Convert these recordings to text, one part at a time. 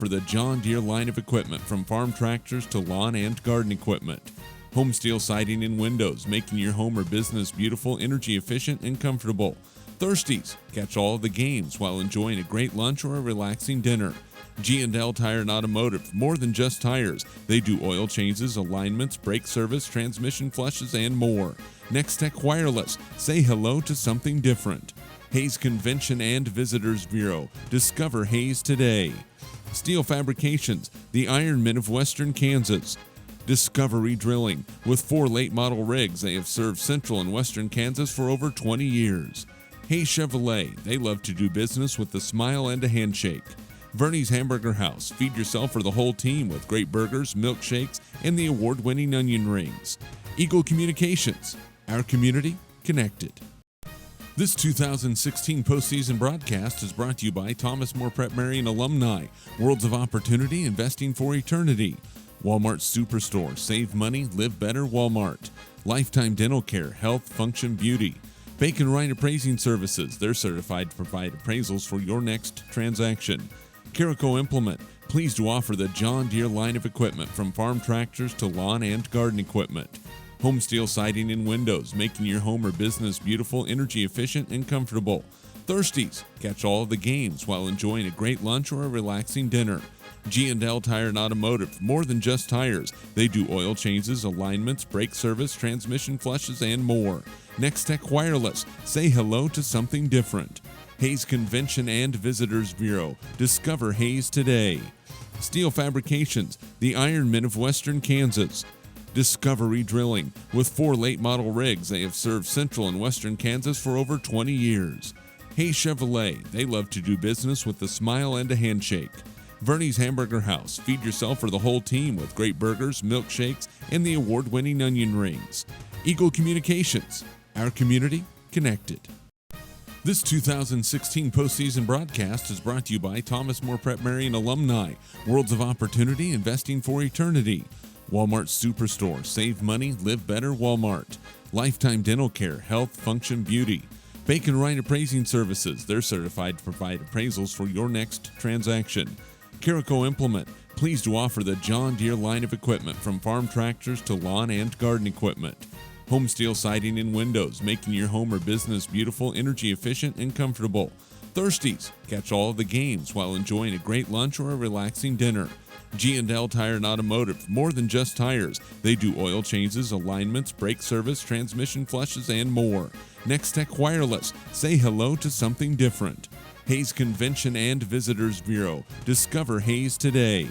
For the John Deere line of equipment, from farm tractors to lawn and garden equipment. Home steel siding and windows, making your home or business beautiful, energy efficient, and comfortable. Thirsties, catch all of the games while enjoying a great lunch or a relaxing dinner. G&L Tire and Automotive, more than just tires. They do oil changes, alignments, brake service, transmission flushes, and more. Next Tech Wireless, say hello to something different. Hayes Convention and Visitors Bureau, discover Hayes today. Steel Fabrications, the Ironmen of Western Kansas. Discovery Drilling, with 4 late model rigs, they have served central and western Kansas for over 20 years. Hayes Chevrolet, they love to do business with a smile and a handshake. Vernie's Hamburger House, feed yourself or the whole team with great burgers, milkshakes, and the award-winning onion rings. Eagle Communications, our community connected. This 2016 postseason broadcast is brought to you by Thomas More Prep Marian alumni, Worlds of Opportunity, Investing for Eternity. Walmart Superstore, save money, live better, Walmart. Lifetime Dental Care, Health, Function, Beauty. Bacon Wright Appraising Services, they're certified to provide appraisals for your next transaction. Carico Implement, pleased to offer the John Deere line of equipment, from farm tractors to lawn and garden equipment. Home steel siding and windows, making your home or business beautiful, energy efficient, and comfortable. Thirsties, catch all of the games while enjoying a great lunch or a relaxing dinner. G&L Tire and Automotive, more than just tires. They do oil changes, alignments, brake service, transmission flushes, and more. Next Tech Wireless, say hello to something different. Hayes Convention and Visitors Bureau, discover Hayes today. Steel Fabrications, the Ironmen of Western Kansas. Discovery Drilling, with 4 late model rigs, they have served central and western Kansas for over 20 years. Hayes Chevrolet, they love to do business with a smile and a handshake. Vernie's Hamburger House, feed yourself or the whole team with great burgers, milkshakes, and the award-winning onion rings. Eagle Communications, our community connected. This 2016 postseason broadcast is brought to you by Thomas More Prep Marian alumni, Worlds of Opportunity, Investing for Eternity. Walmart Superstore, save money, live better, Walmart. Lifetime Dental Care, Health, Function, Beauty. Bacon Wright Appraising Services, they're certified to provide appraisals for your next transaction. Carico Implement, pleased to offer the John Deere line of equipment, from farm tractors to lawn and garden equipment. Home steel siding and windows, making your home or business beautiful, energy efficient, and comfortable. Thirsties, catch all of the games while enjoying a great lunch or a relaxing dinner. G&L Tire and Automotive, more than just tires. They do oil changes, alignments, brake service, transmission flushes, and more. Next Tech Wireless, say hello to something different. Hayes Convention and Visitors Bureau, discover Hayes today.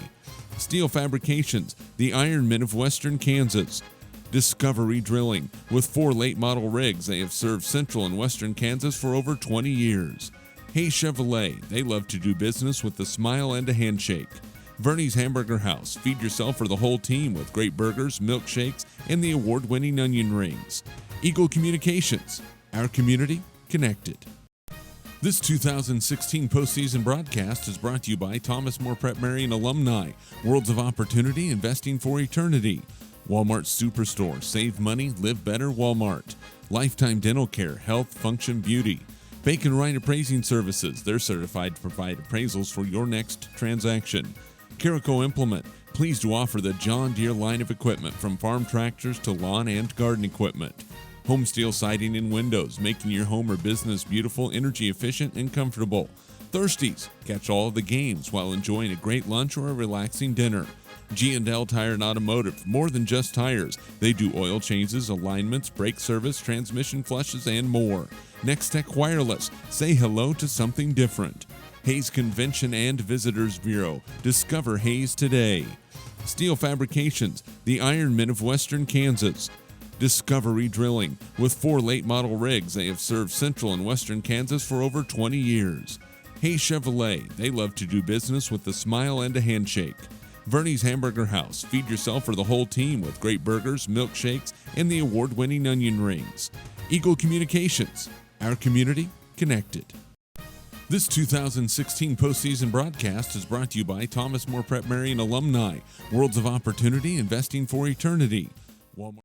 Steel Fabrications, the Ironmen of Western Kansas. Discovery Drilling, with 4 late model rigs, they have served central and western Kansas for over 20 years. Hayes Chevrolet, they love to do business with a smile and a handshake. Vernie's Hamburger House, feed yourself or the whole team with great burgers, milkshakes, and the award-winning onion rings. Eagle Communications, our community connected. This 2016 postseason broadcast is brought to you by Thomas More Prep Marian alumni, Worlds of Opportunity, Investing for Eternity. Walmart Superstore, save money, live better, Walmart. Lifetime Dental Care, Health, Function, Beauty. Bacon Wright Appraising Services, they're certified to provide appraisals for your next transaction. Carico Implement, pleased to offer the John Deere line of equipment, from farm tractors to lawn and garden equipment. Home steel siding and windows, making your home or business beautiful, energy efficient, and comfortable. Thirsties, catch all of the games while enjoying a great lunch or a relaxing dinner. G&L Tire and Automotive, more than just tires. They do oil changes, alignments, brake service, transmission flushes, and more. Next Tech Wireless, say hello to something different. Hayes Convention and Visitors Bureau, discover Hayes today. Steel Fabrications, the Ironmen of Western Kansas. Discovery Drilling, with 4 late model rigs, they have served central and western Kansas for over 20 years. Hayes Chevrolet, they love to do business with a smile and a handshake. Vernie's Hamburger House, feed yourself or the whole team with great burgers, milkshakes, and the award-winning onion rings. Eagle Communications, our community connected. This 2016 postseason broadcast is brought to you by Thomas More Prep Marian alumni, Worlds of Opportunity, Investing for Eternity. Walmart.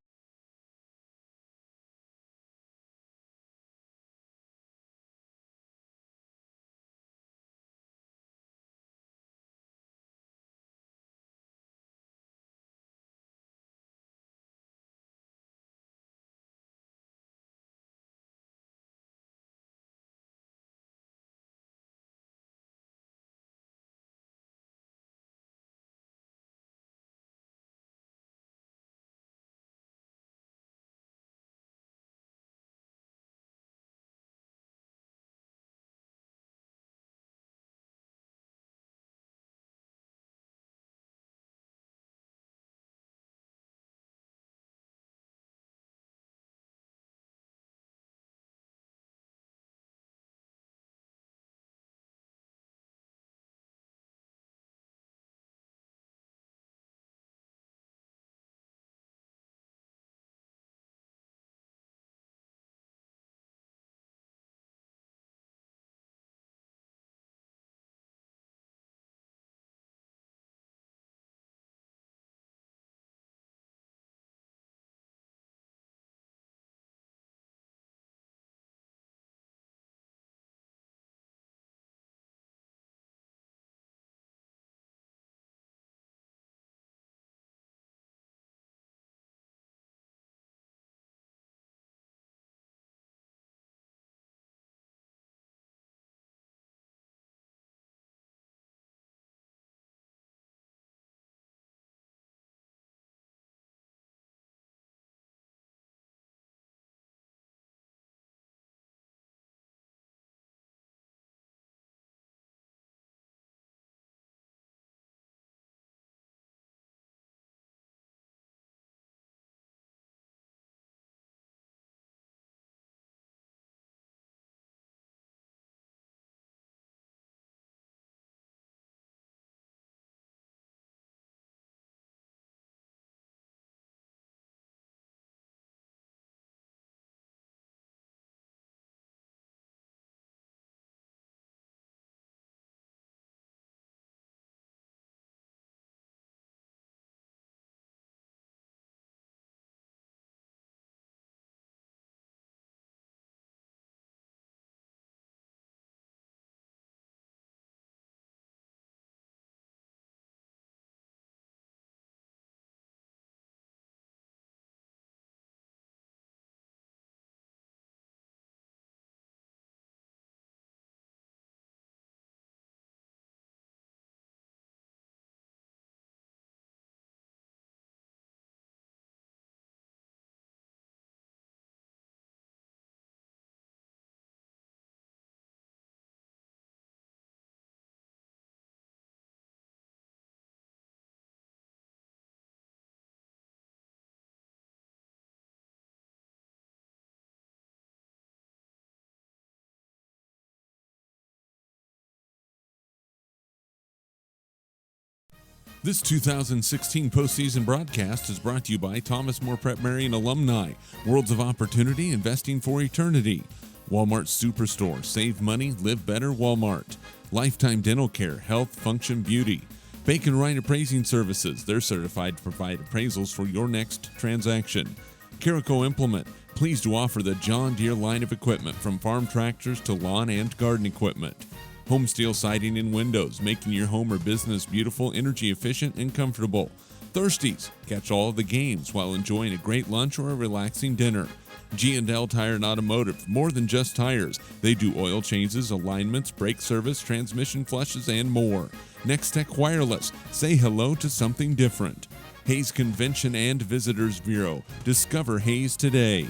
This 2016 postseason broadcast is brought to you by Thomas More Prep Marian alumni, Worlds of Opportunity, Investing for Eternity, Walmart Superstore, Save Money, Live Better, Walmart, Lifetime Dental Care, Health, Function, Beauty, Bacon Wright Appraising Services, they're certified to provide appraisals for your next transaction, Carico Implement, pleased to offer the John Deere line of equipment from farm tractors to lawn and garden equipment, Home Steel Siding and Windows, making your home or business beautiful, energy efficient, and comfortable. Thirsties, catch all of the games while enjoying a great lunch or a relaxing dinner. G&L Tire and Automotive, more than just tires. They do oil changes, alignments, brake service, transmission flushes, and more. Next Tech Wireless, say hello to something different. Hayes Convention and Visitors Bureau, discover Hayes today.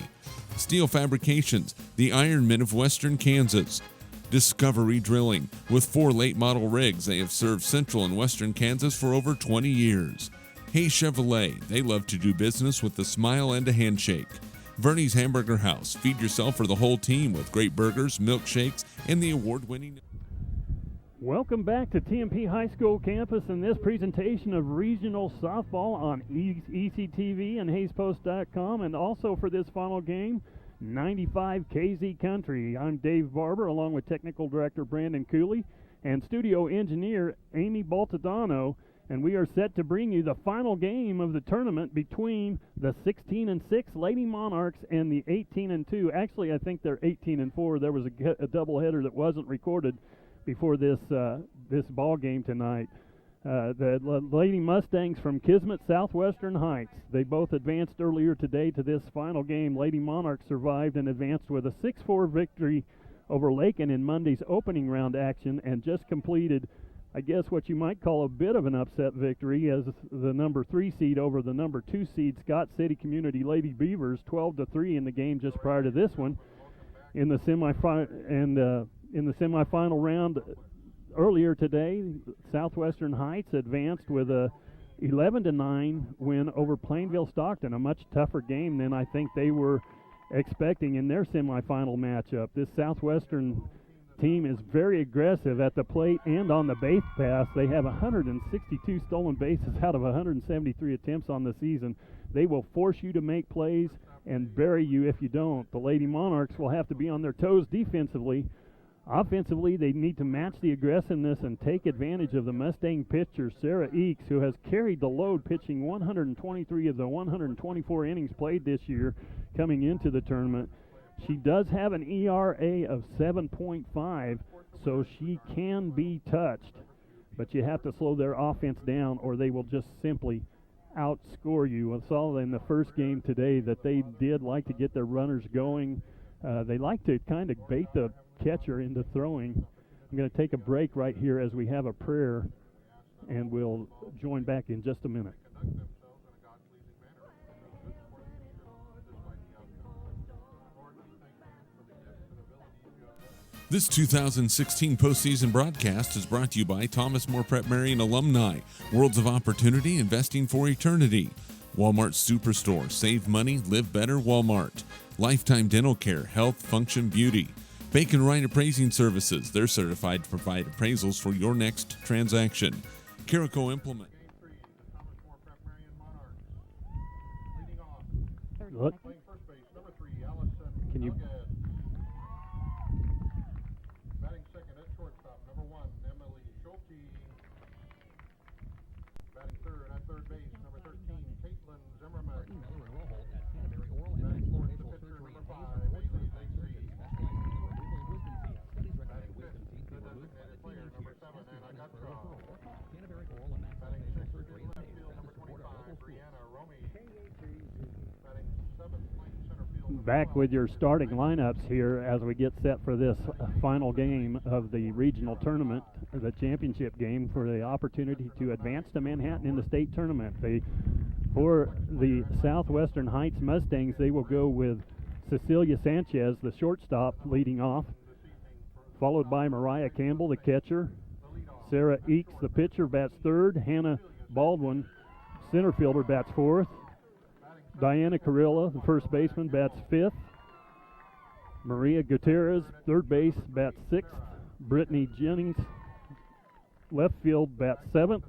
Steel Fabrications, the Ironmen of Western Kansas. Discovery Drilling. With 4 late model rigs, they have served central and western Kansas for over 20 years. Hayes Chevrolet. They love to do business with a smile and a handshake. Verney's Hamburger House. Feed yourself or the whole team with great burgers, milkshakes, and the award-winning... Welcome back to TMP High School campus in this presentation of regional softball on ECTV and HayesPost.com, and also for this final game, 95 KZ Country. I'm Dave Barber, along with Technical Director Brandon Cooley and Studio Engineer Amy Baltadano, and we are set to bring you the final game of the tournament between the 16-6 Lady Monarchs and the 18-2. Actually, I think they're 18-4. There was a doubleheader that wasn't recorded before this ball game tonight. The Lady Mustangs from Kismet, Southwestern Heights. They both advanced earlier today to this final game. Lady Monarchs survived and advanced with a 6-4 victory over Lakin in Monday's opening round action, and just completed, I guess, what you might call a bit of an upset victory as the number 3 seed over the number 2 seed Scott City Community Lady Beavers, 12-3 in the game just prior to this one. In the semifinal round earlier today, Southwestern Heights advanced with a 11-9 win over Plainville Stockton, a much tougher game than I think they were expecting in their semifinal matchup. This Southwestern team is very aggressive at the plate and on the base pass. They have 162 stolen bases out of 173 attempts on the season. They will force you to make plays and bury you if you don't. The Lady Monarchs will have to be on their toes defensively. Offensively, they need to match the aggressiveness and take advantage of the Mustang pitcher, Sarah Eakes, who has carried the load, pitching 123 of the 124 innings played this year coming into the tournament. She does have an ERA of 7.5, so she can be touched. But you have to slow their offense down or they will just simply outscore you. I saw in the first game today that they did like to get their runners going. They like to kind of bait the catcher into throwing. I'm going to take a break right here as we have a prayer, and we'll join back in just a minute. This 2016 postseason broadcast is brought to you by Thomas More Prep Marian alumni, Worlds of Opportunity, Investing for Eternity, Walmart Superstore, Save Money, Live Better, Walmart, Lifetime Dental Care, Health, Function, Beauty, Bacon Wright Appraising Services, they're certified to provide appraisals for your next transaction, Carico Implement. Look. Can you... Back with your starting lineups here as we get set for this final game of the regional tournament, the championship game for the opportunity to advance to Manhattan in the state tournament. For the Southwestern Heights Mustangs, they will go with Cecilia Sanchez, the shortstop, leading off, followed by Mariah Campbell, the catcher. Sarah Eakes, the pitcher, bats third. Hannah Baldwin, center fielder, bats fourth. Diana Carilla, the first baseman, bats fifth. Maria Gutierrez, third base, bats sixth. Brittany Jennings, left field, bats seventh.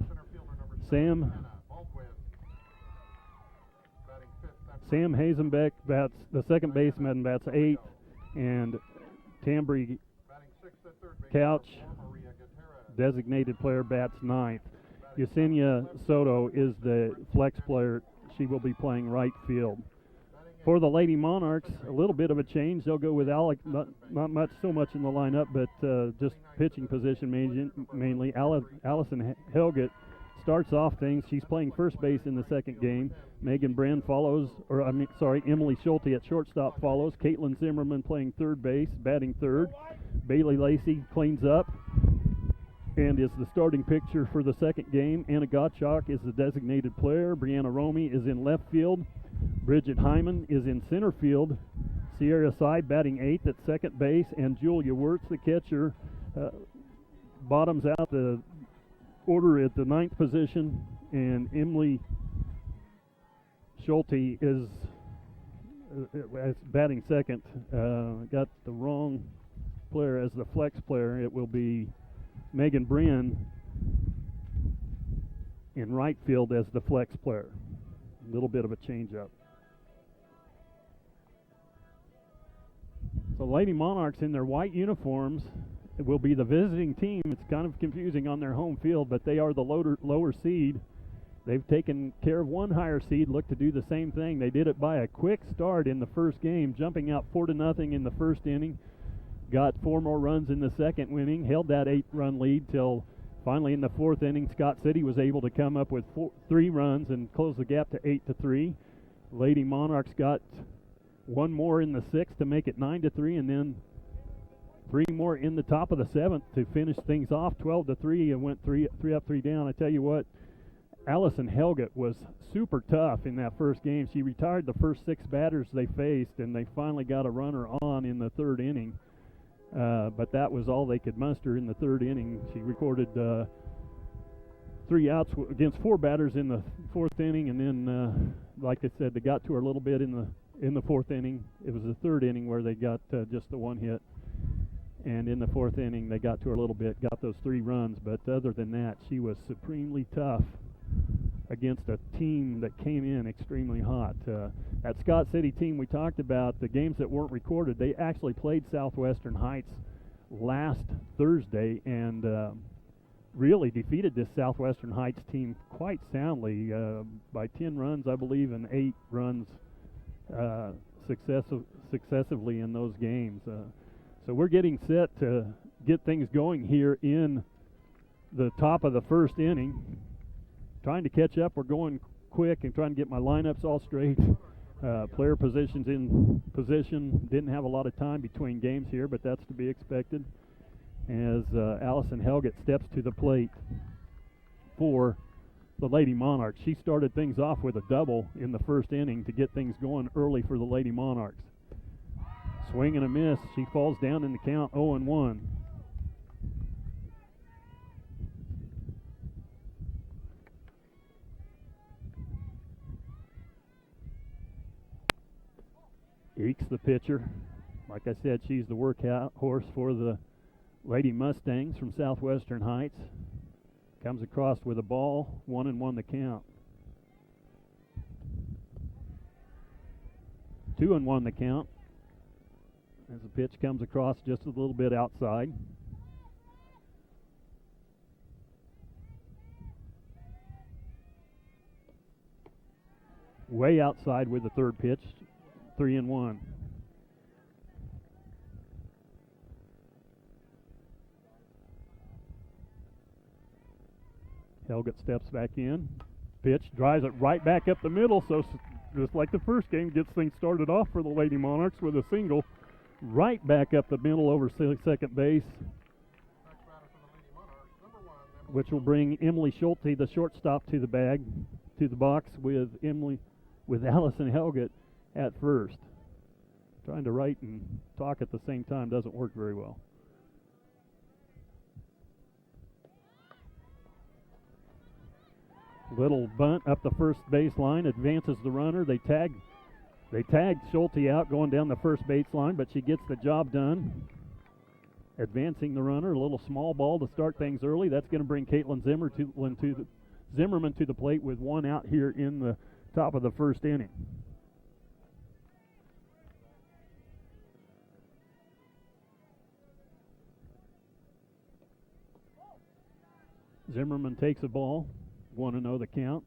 Sam Hazenbeck bats the second baseman, bats 8th, and Tambry Couch, designated player, bats 9th. Yesenia Soto is the flex player. She will be playing right field. For the Lady Monarchs, a little bit of a change. They'll go with Alec, not so much in the lineup, but just pitching position mainly. Allison Helgett starts off things. She's playing first base in the second game. Megan Bren follows, Emily Schulte at shortstop follows. Caitlin Zimmerman playing third base, batting third. Bailey Lacey cleans up and is the starting pitcher for the second game. Anna Gottschalk is the designated player. Brianna Romey is in left field. Bridget Hyman is in center field. Sierra Sy batting 8th at second base, and Julia Wirtz, the catcher, bottoms out the order at the 9th position, and Emily Schulte is batting second. Got the wrong player as the flex player. It will be Megan Brin in right field as the flex player. A little bit of a change-up. So Lady Monarchs in their white uniforms will be the visiting team. It's kind of confusing on their home field, but they are the lower seed. They've taken care of one higher seed, look to do the same thing. They did it by a quick start in the first game, jumping out 4-0 in the first inning. Got 4 more runs in the second inning, held that 8-run lead till finally in the fourth inning, Scott City was able to come up with 3 runs and close the gap to 8-3. Lady Monarchs got 1 more in the 6th to make it 9-3, and then 3 more in the top of the 7th to finish things off 12-3, and went 3 up, 3 down. I tell you what, Allison Helgett was super tough in that first game. She retired the first 6 batters they faced, and they finally got a runner on in the 3rd inning. But that was all they could muster in the 3rd inning. She recorded 3 outs against 4 batters in the 4th inning, and then, like I said, they got to her a little bit in the 4th inning. It was the 3rd inning where they got just the 1 hit, and in the 4th inning they got to her a little bit, got those 3 runs. But other than that, she was supremely tough against a team that came in extremely hot. That Scott City team we talked about, the games that weren't recorded, they actually played Southwestern Heights last Thursday and really defeated this Southwestern Heights team quite soundly by 10 runs, I believe, and 8 runs successively in those games. So we're getting set to get things going here in the top of the first inning. Trying to catch up. We're going quick and trying to get my lineups all straight. Player positions in position. Didn't have a lot of time between games here, but that's to be expected as Allison Helgett steps to the plate for the Lady Monarchs. She started things off with a double in the first inning to get things going early for the Lady Monarchs. Swing and a miss. She falls down in the count 0-1. Eeks, the pitcher. Like I said, she's the workhorse for the Lady Mustangs from Southwestern Heights. Comes across with a ball, 1-1 the count. 2-1 the count. As the pitch comes across just a little bit outside. Way outside with the third pitch. 3-1. Helgett steps back in. Pitch, drives it right back up the middle, so just like the first game, gets things started off for the Lady Monarchs with a single right back up the middle over second base, which will bring Emily Schulte, the shortstop, to the box with Allison Helgett at first. Trying to write and talk at the same time doesn't work very well. Little bunt up the first baseline, advances the runner. They tag Schulte out going down the first baseline, but she gets the job done. Advancing the runner, a little small ball to start things early. That's going to bring Caitlin Zimmerman to Zimmerman to the plate with one out here in the top of the first inning. Zimmerman takes a ball, 1-0 the count.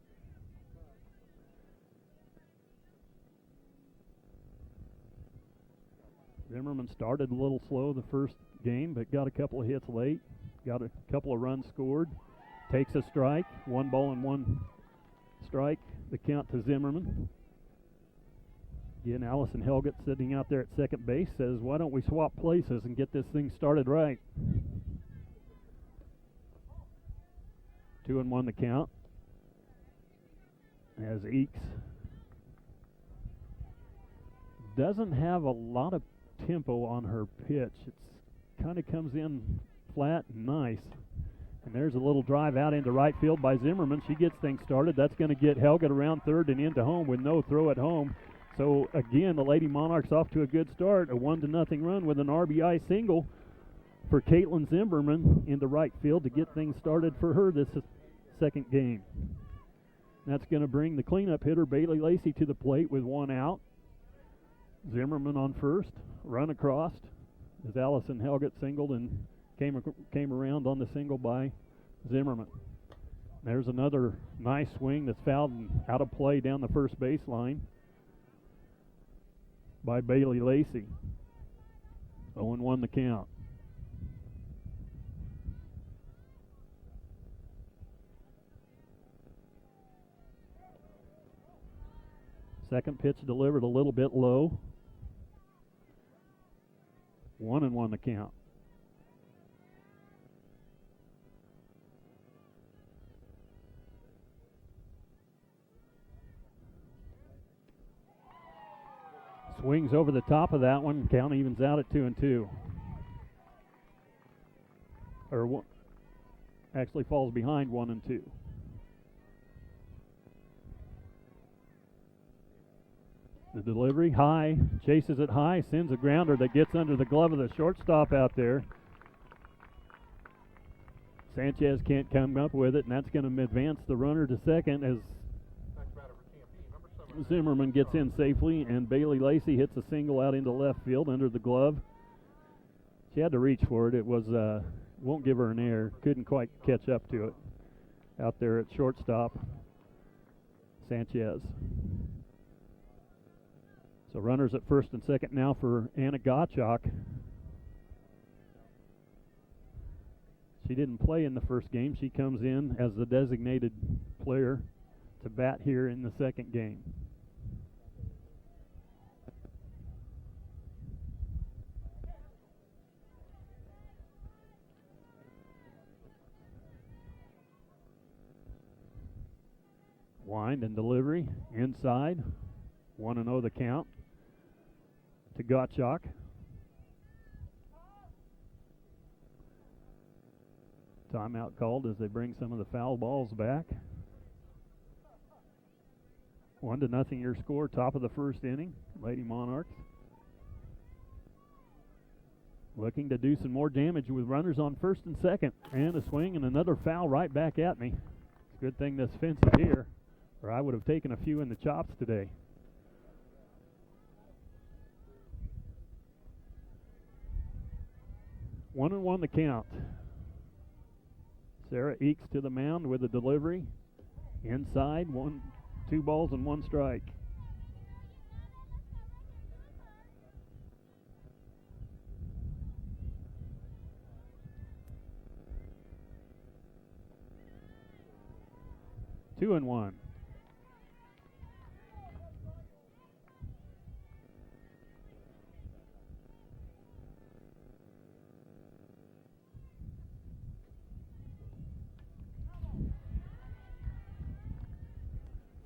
Zimmerman started a little slow the first game, but got a couple of hits late, got a couple of runs scored, takes a strike, 1 ball and 1 strike, the count to Zimmerman. Again, Allison Helgett sitting out there at second base says, why don't we swap places and get this thing started right? 2-1 the count. As Eakes doesn't have a lot of tempo on her pitch. It kind of comes in flat and nice. And there's a little drive out into right field by Zimmerman. She gets things started. That's going to get Helgett around third and into home with no throw at home. So again, the Lady Monarchs off to a good start. A 1-0 run with an RBI single for Caitlin Zimmerman into right field to get things started for her this second game. That's going to bring the cleanup hitter Bailey Lacey to the plate with 1 out. Zimmerman on first, run across as Allison Helgett singled and came around on the single by Zimmerman. There's another nice swing that's fouled and out of play down the first baseline by Bailey Lacey. 0-1 the count. Second pitch delivered a little bit low. 1-1 the count. Swings over the top of that one. Count evens out at 2-2. Actually falls behind 1-2. The delivery high, chases it high, sends a grounder that gets under the glove of the shortstop out there. Sanchez can't come up with it, and that's going to advance the runner to second as Zimmerman gets in safely, and Bailey Lacey hits a single out into left field under the glove. She had to reach for it. It was won't give her an error. Couldn't quite catch up to it out there at shortstop. Sanchez. So runners at first and second now for Anna Gottschalk. She didn't play in the first game. She comes in as the designated player to bat here in the second game. Wind and delivery inside. 1-0 the count to Gottschalk. Timeout called as they bring some of the foul balls back. 1-0 your score, top of the first inning. Lady Monarchs looking to do some more damage with runners on first and second. And a swing and another foul right back at me. It's a good thing this fence is here, or I would have taken a few in the chops today. 1-1 the count. Sarah Eakes to the mound with a delivery. Inside, 2 balls and 1 strike. Two and one.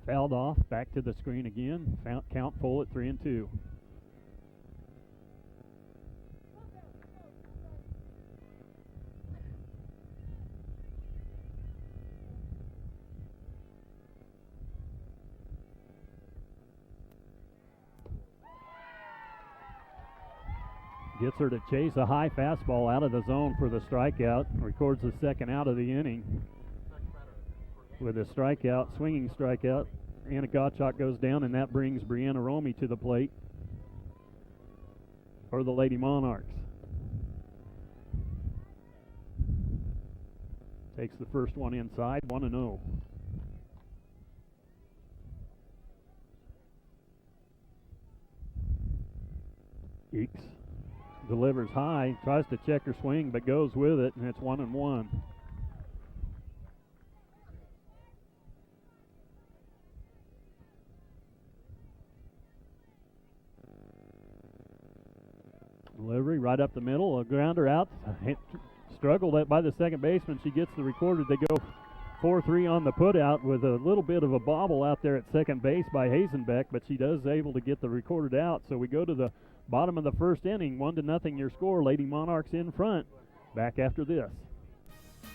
Fouled off, back to the screen again. Count full at 3-2. Gets her to chase a high fastball out of the zone for the strikeout. Records the second out of the inning. with a strikeout, swinging strikeout. Anna Gottschalk goes down, and that brings Brianna Romy to the plate for the Lady Monarchs. Takes the first one inside, 1-0. Eeks delivers high, tries to check her swing, but goes with it, and it's 1-1. Delivery right up the middle, a grounder out. Struggled by the second baseman. She gets the recorder. They go 4-3 on the putout with a little bit of a bobble out there at second base by Hazenbeck, but she does able to get the recorded out. So we go to the bottom of the first inning, 1-0 your score. Lady Monarchs in front. Back after this.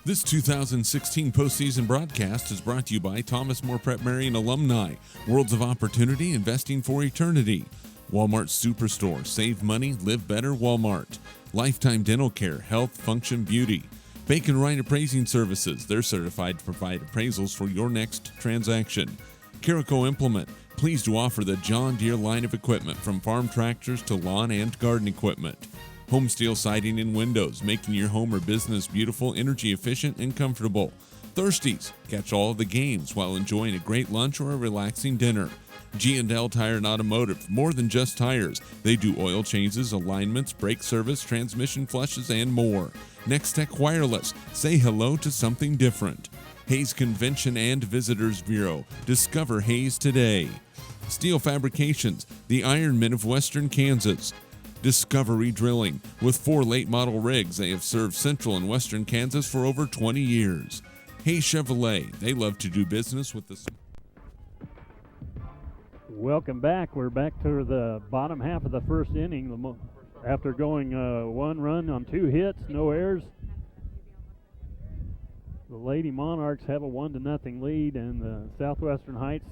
This 2016 postseason broadcast is brought to you by Thomas More Prep Marian alumni. Worlds of opportunity, investing for eternity. Walmart Superstore, save money, live better, Walmart. Lifetime Dental Care, health, function, beauty. Bacon Wright Appraising Services, they're certified to provide appraisals for your next transaction. Carico Implement, pleased to offer the John Deere line of equipment from farm tractors to lawn and garden equipment. Homesteel Siding and Windows, making your home or business beautiful, energy efficient, and comfortable. Thirsties, catch all of the games while enjoying a great lunch or a relaxing dinner. G&L Tire and Automotive, more than just tires. They do oil changes, alignments, brake service, transmission flushes, and more. Next Tech Wireless, say hello to something different. Hayes Convention and Visitors Bureau, discover Hayes today. Steel Fabrications, the Ironmen of Western Kansas. Discovery Drilling, with 4 late model rigs, they have served central and western Kansas for over 20 years. Hayes Chevrolet, they love to do business with the... Welcome back. We're back to the bottom half of the first inning. After going 1 run on 2 hits, no errors, the Lady Monarchs have a 1-0 lead, and the Southwestern Heights,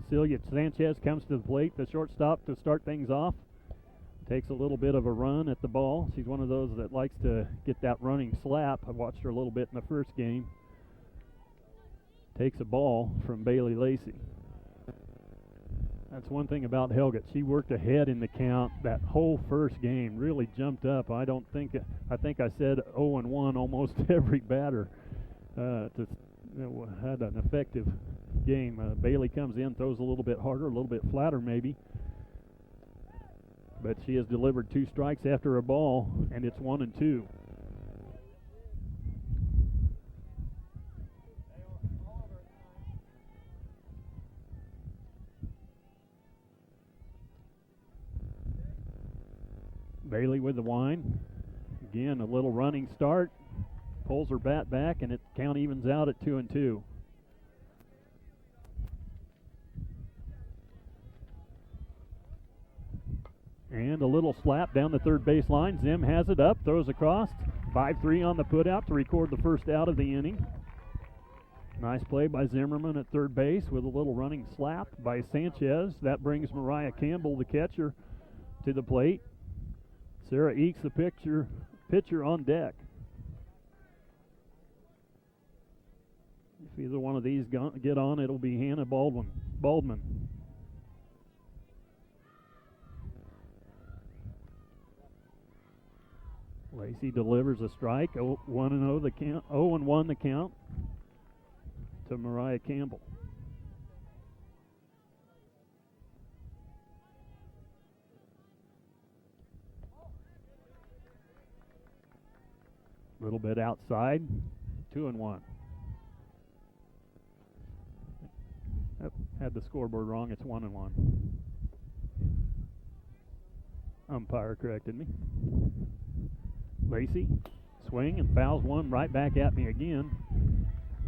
Celia Sanchez comes to the plate, the shortstop, to start things off. Takes a little bit of a run at the ball. She's one of those that likes to get that running slap. I watched her a little bit in the first game. Takes a ball from Bailey Lacey. That's one thing about Helgett. She worked ahead in the count that whole first game, really jumped up. I think I said 0-1 almost every batter had an effective game. Bailey comes in, throws a little bit harder, a little bit flatter maybe. But she has delivered 2 strikes after a ball, and it's 1-2. Bailey with the wind. Again, a little running start. Pulls her bat back, and it count evens out at 2-2. And a little slap down the third base line. Zim has it up, throws across. 5-3 on the putout to record the first out of the inning. Nice play by Zimmerman at third base with a little running slap by Sanchez. That brings Mariah Campbell, the catcher, to the plate. Sarah Eeks, the pitcher on deck. If either one of these get on, it'll be Hannah Baldwin. Lacey delivers a strike. 1-0 the count. 0-1 the count to Mariah Campbell. A little bit outside. 2-1. Yep, had the scoreboard wrong. It's 1-1. Umpire corrected me. Lacey, swing and fouls one right back at me again.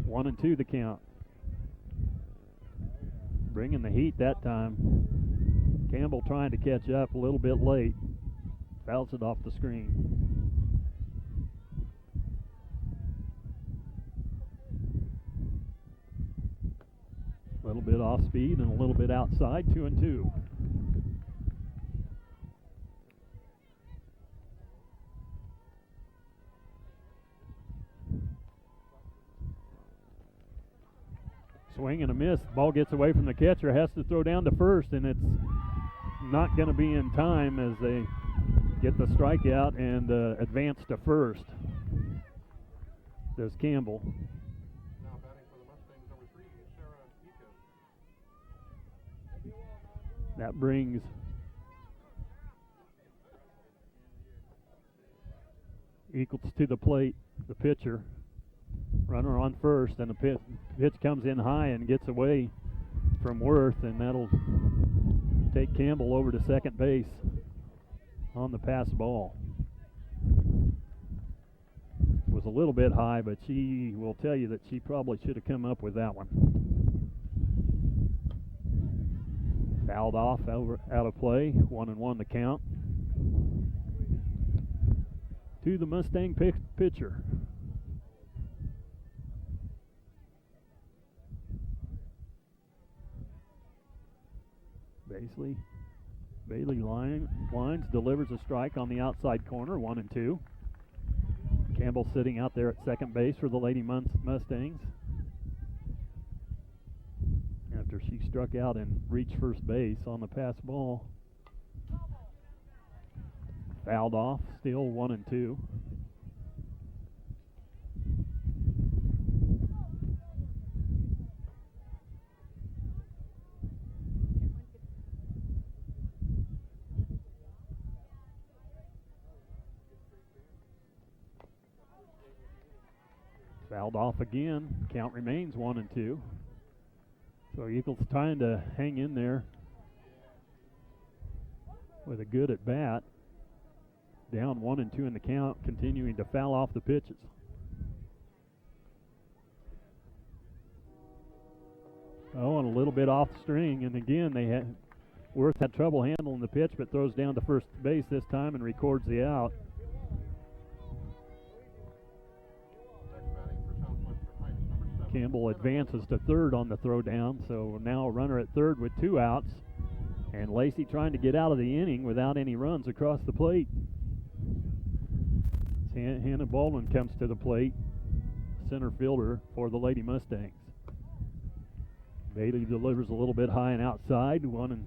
1-2 the count. Bringing the heat that time. Campbell trying to catch up a little bit late. Fouls it off the screen. A little bit off speed and a little bit outside. 2-2. Swing and a miss. Ball gets away from the catcher, has to throw down to first, and it's not going to be in time as they get the strikeout and advance to first. Does Campbell. Now batting for the Mustangs, number 3, Sarah Eco. That brings Equals to the plate, the pitcher. Runner on first, and the pitch comes in high and gets away from Worth, and that'll take Campbell over to second base on the pass ball. Was a little bit high, but she will tell you that she probably should have come up with that one. Fouled off, out of play, 1-1 the count. To the Mustang pitcher. Bailey lines, delivers a strike on the outside corner, 1-2. Campbell sitting out there at second base for the Lady Mustangs after she struck out and reached first base on the pass ball. Fouled off, still 1-2. Fouled off again. Count remains 1-2. So Eagles trying to hang in there with a good at bat. Down 1-2 in the count, continuing to foul off the pitches. Oh, and a little bit off the string, and again Worth had trouble handling the pitch, but throws down to first base this time and records the out. Campbell advances to third on the throwdown, so now a runner at third with 2 outs, and Lacey trying to get out of the inning without any runs across the plate. Hannah Baldwin comes to the plate, center fielder for the Lady Mustangs. Bailey delivers a little bit high and outside, 1-0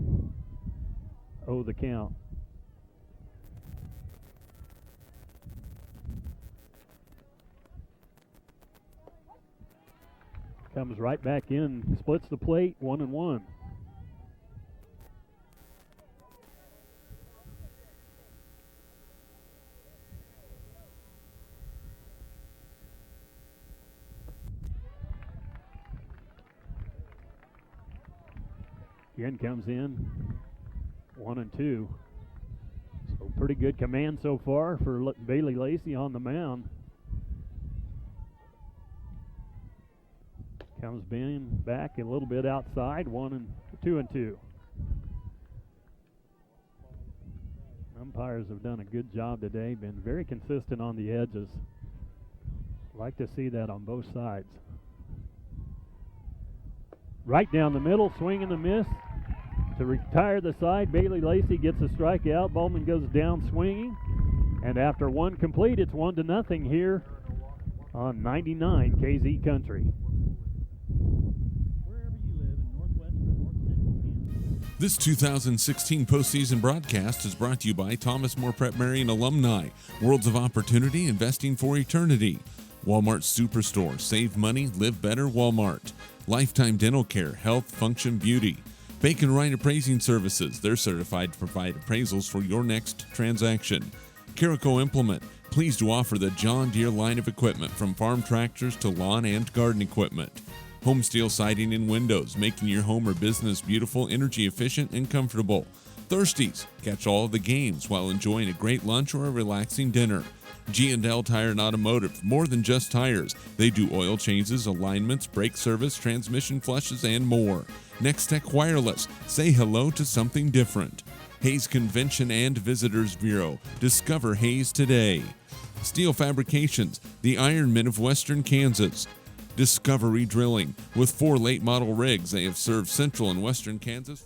the count. Comes right back in, splits the plate, 1-1. Again comes in, 1-2. So pretty good command so far for Bailey Lacey on the mound. Comes back a little bit outside, 2-2. Umpires have done a good job today, been very consistent on the edges. Like to see that on both sides. Right down the middle, swing and a miss. To retire the side, Bailey Lacey gets a strikeout. Bowman goes down swinging. And after one complete, it's 1-0 here on 99 KZ Country. This 2016 postseason broadcast is brought to you by Thomas More Prep Marian alumni, Worlds of Opportunity, Investing for Eternity, Walmart Superstore, Save Money, Live Better, Walmart, Lifetime Dental Care, Health, Function, Beauty, Bacon Wright Appraising Services, they're certified to provide appraisals for your next transaction, Carico Implement, pleased to offer the John Deere line of equipment from farm tractors to lawn and garden equipment, Home Steel Siding and Windows, making your home or business beautiful, energy efficient, and comfortable. Thirsties, catch all of the games while enjoying a great lunch or a relaxing dinner. G&L Tire and Automotive, more than just tires. They do oil changes, alignments, brake service, transmission flushes, and more. Next Tech Wireless, say hello to something different. Hayes Convention and Visitors Bureau, discover Hayes today. Steel Fabrications, the Ironmen of Western Kansas. Discovery Drilling, with 4 late model rigs, they have served central and western Kansas.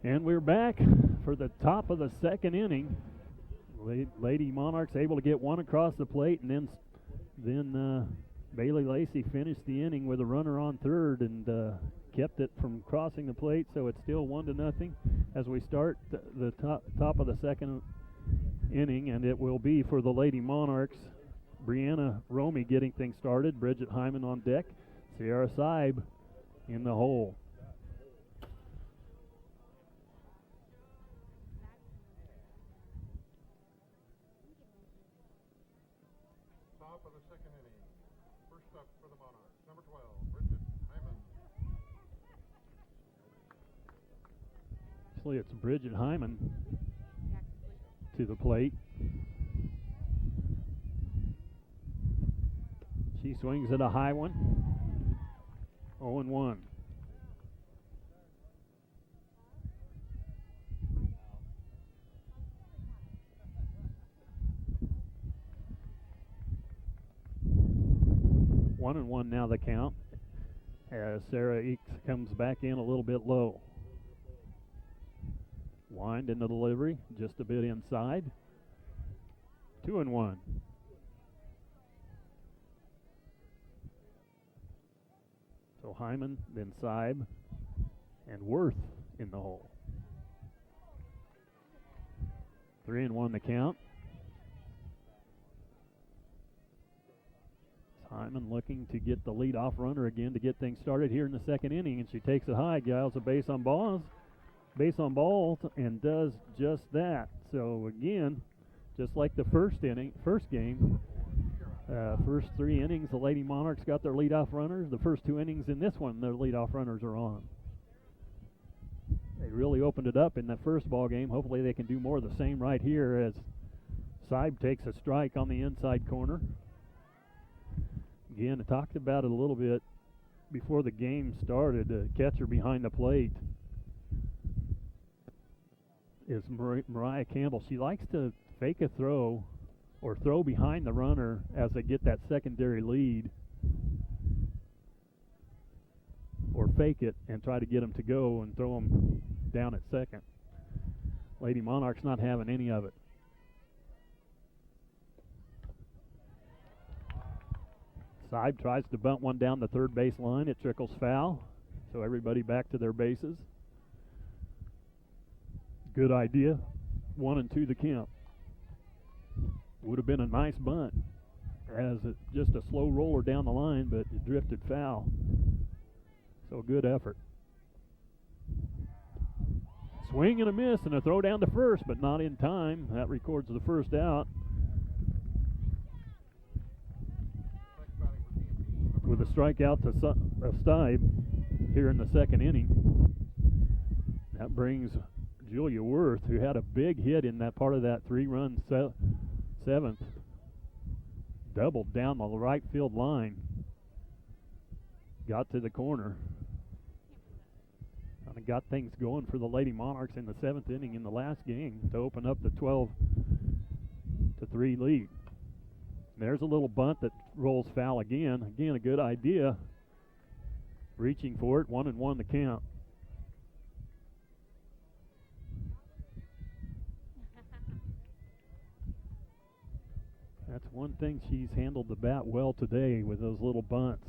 And we're back for the top of the second inning. Lady Monarchs able to get one across the plate, and then Bailey Lacey finished the inning with a runner on third and kept it from crossing the plate, so it's still 1-0 as we start the top of the second inning, and it will be for the Lady Monarchs. Brianna Romy getting things started, Bridget Hyman on deck, Sierra Seib in the hole. Top of the second inning. First up for the Monarchs, number 12, Bridget Hyman. Actually, it's Bridget Hyman to the plate. She swings at a high one. 0-1. One and one now the count as Sarah Eakes comes back in a little bit low. Wind in the delivery, just a bit inside. 2-1. So Hyman, then Seib, and Worth in the hole. 3-1 the count. Hyman looking to get the leadoff runner again to get things started here in the second inning, and she takes it high. Giles a base on balls, and does just that. So again, just like the first game, first 3 innings, the Lady Monarchs got their leadoff runners. The first 2 innings in this one, their leadoff runners are on. They really opened it up in that first ball game. Hopefully they can do more of the same right here as Seib takes a strike on the inside corner. Again, I talked about it a little bit before the game started. The catcher behind the plate is Mariah Campbell. She likes to fake a throw or throw behind the runner as they get that secondary lead, or fake it and try to get them to go and throw them down at second. Lady Monarchs not having any of it. Seib tries to bunt one down the third base line. It trickles foul, so everybody back to their bases. Good idea. 1-2 the count. Would have been a nice bunt as just a slow roller down the line, but it drifted foul. So good effort. Swing and a miss and a throw down to first, but not in time. That records the first out. With a strikeout to Seib here in the second inning. That brings Julia Worth, who had a big hit in that part of that 3-run seventh, doubled down the right field line, got to the corner, and got things going for the Lady Monarchs in the 7th inning in the last game to open up the 12-3 lead. There's a little bunt that rolls foul again. Again, a good idea. Reaching for it, 1-1 the count. That's one thing, she's handled the bat well today with those little bunts.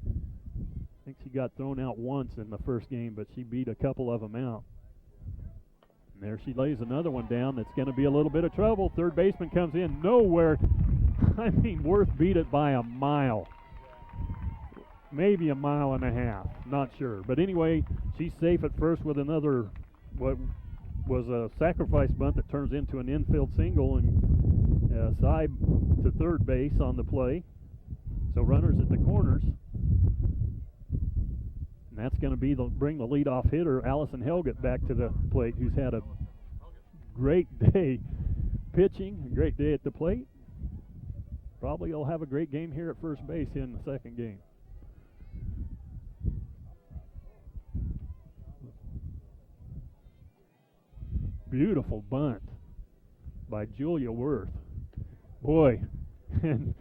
I think she got thrown out once in the first game, but she beat a couple of them out. And there she lays another one down. That's going to be a little bit of trouble. Third baseman comes in nowhere. I mean, Worth beat it by a mile. Maybe a mile and a half. Not sure. But anyway, she's safe at first with another, what was a sacrifice bunt that turns into an infield single, and Seib to third base on the play. So runners at the corners. And that's going to be bring the leadoff hitter, Allison Helgett, back to the plate, who's had a great day pitching, a great day at the plate. Probably will have a great game here at first base in the second game. Beautiful bunt by Julia Worth. Boy, and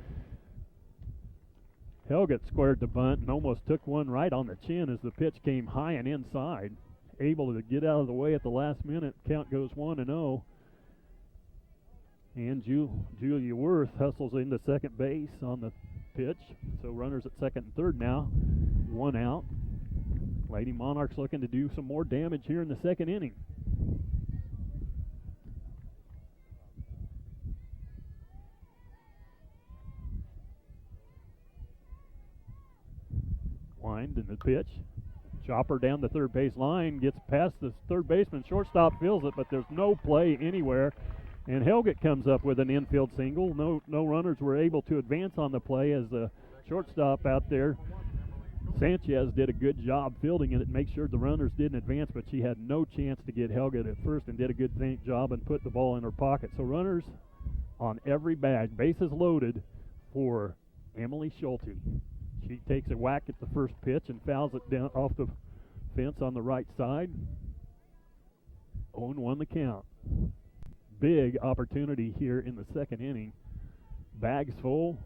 Helgett squared the bunt and almost took one right on the chin as the pitch came high and inside. Able to get out of the way at the last minute. Count goes 1-0. And Julia Worth hustles into second base on the pitch. So runners at second and third now. One out. Lady Monarchs looking to do some more damage here in the second inning. Wind in the pitch. Chopper down the third base line, gets past the third baseman. Shortstop feels it, but there's no play anywhere. And Helgett comes up with an infield single. No runners were able to advance on the play as the shortstop out there, Sanchez, did a good job fielding it and make sure the runners didn't advance, but she had no chance to get Helgett at first and did a good job and put the ball in her pocket. So runners on every bag, bases loaded for Emily Schulte. She takes a whack at the first pitch and fouls it down off the fence on the right side. 0-1 the count. Big opportunity here in the second inning. Bags full.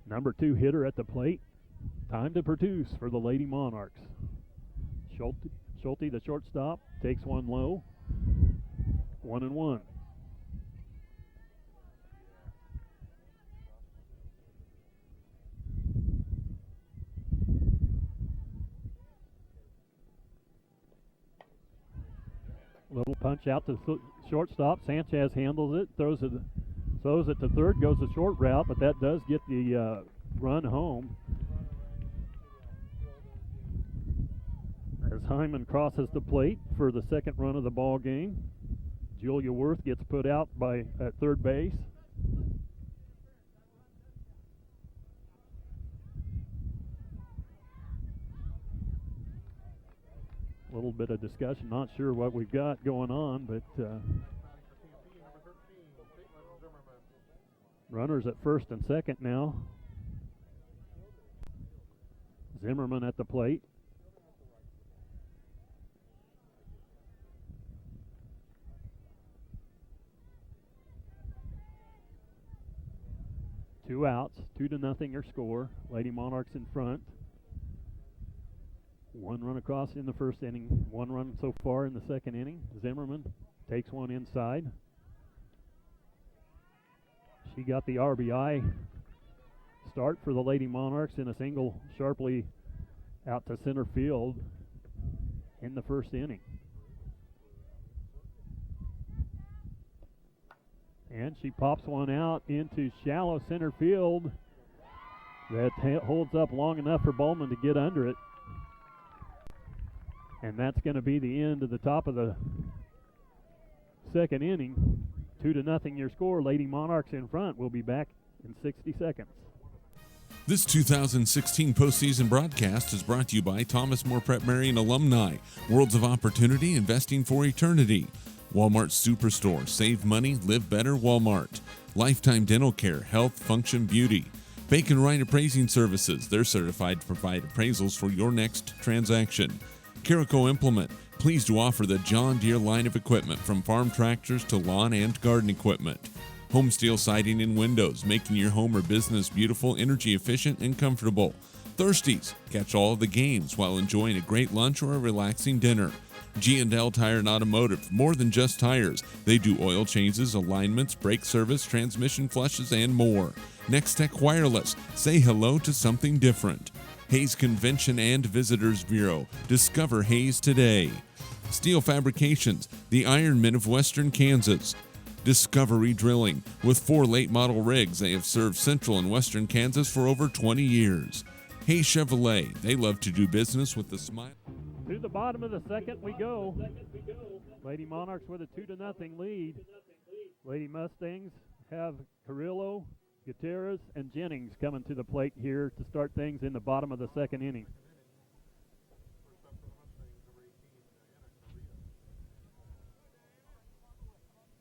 Number 2 hitter at the plate. Time to produce for the Lady Monarchs. Schulte, the shortstop, takes one low. 1-1. Little punch out to shortstop. Sanchez handles it, throws it to third, goes the short route, but that does get the run home. As Hyman crosses the plate for the second run of the ball game, Julia Worth gets put out at third base. A little bit of discussion, not sure what we've got going on, but runners at first and second now. Zimmerman at the plate. Two outs, 2-0 your score. Lady Monarchs in front. One run across in the first inning, one run so far in the second inning. Zimmerman takes one inside. She got the RBI start for the Lady Monarchs in a single sharply out to center field in the first inning. And she pops one out into shallow center field that holds up long enough for Bowman to get under it. And that's going to be the end of the top of the second inning. 2-0 your score. Lady Monarchs in front. We'll be back in 60 seconds. This 2016 postseason broadcast is brought to you by Thomas More Prep Marian alumni. Worlds of opportunity, investing for eternity. Walmart Superstore. Save money, live better, Walmart. Lifetime Dental Care, Health, Function, Beauty. Bacon Wright Appraising Services. They're certified to provide appraisals for your next transaction. Carico Implement, pleased to offer the John Deere line of equipment from farm tractors to lawn and garden equipment. Homesteel Siding and Windows, making your home or business beautiful, energy efficient, and comfortable. Thirsties, catch all of the games while enjoying a great lunch or a relaxing dinner. G&L Tire and Automotive, more than just tires. They do oil changes, alignments, brake service, transmission flushes, and more. Next Tech Wireless, say hello to something different. Hayes Convention and Visitors Bureau. Discover Hayes today. Steel Fabrications, the Ironmen of Western Kansas. Discovery Drilling. With 4 late model rigs, they have served central and western Kansas for over 20 years. Hayes Chevrolet, they love to do business with a smile. To the bottom of the second we go. Lady Monarchs with a 2-0 lead. Lady Mustangs have Carrillo, Gutierrez, and Jennings coming to the plate here to start things in the bottom of the second inning.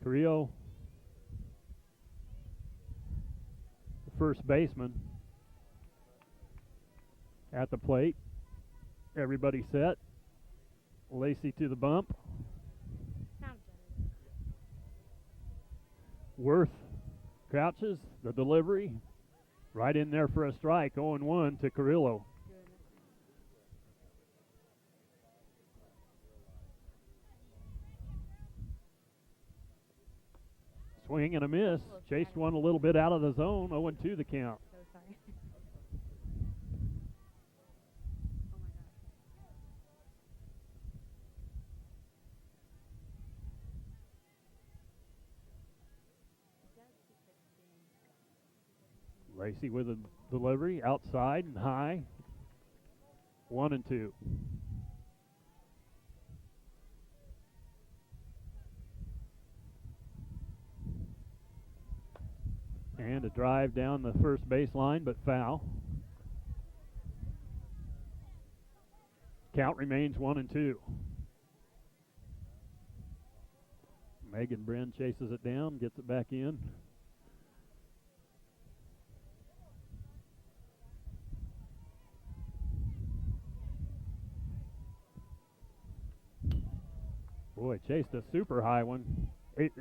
Carrillo, the first baseman, at the plate. Everybody set. Lacey to the bump. Worth crouches, the delivery, right in there for a strike. 0-1 to Carrillo. Swing and a miss. Chased one a little bit out of the zone. 0-2 the count. So sorry. Lacey with a delivery outside and high. 1-2. And a drive down the first baseline, but foul. Count remains 1-2. Megan Brin chases it down, gets it back in. Boy, chased a super high one.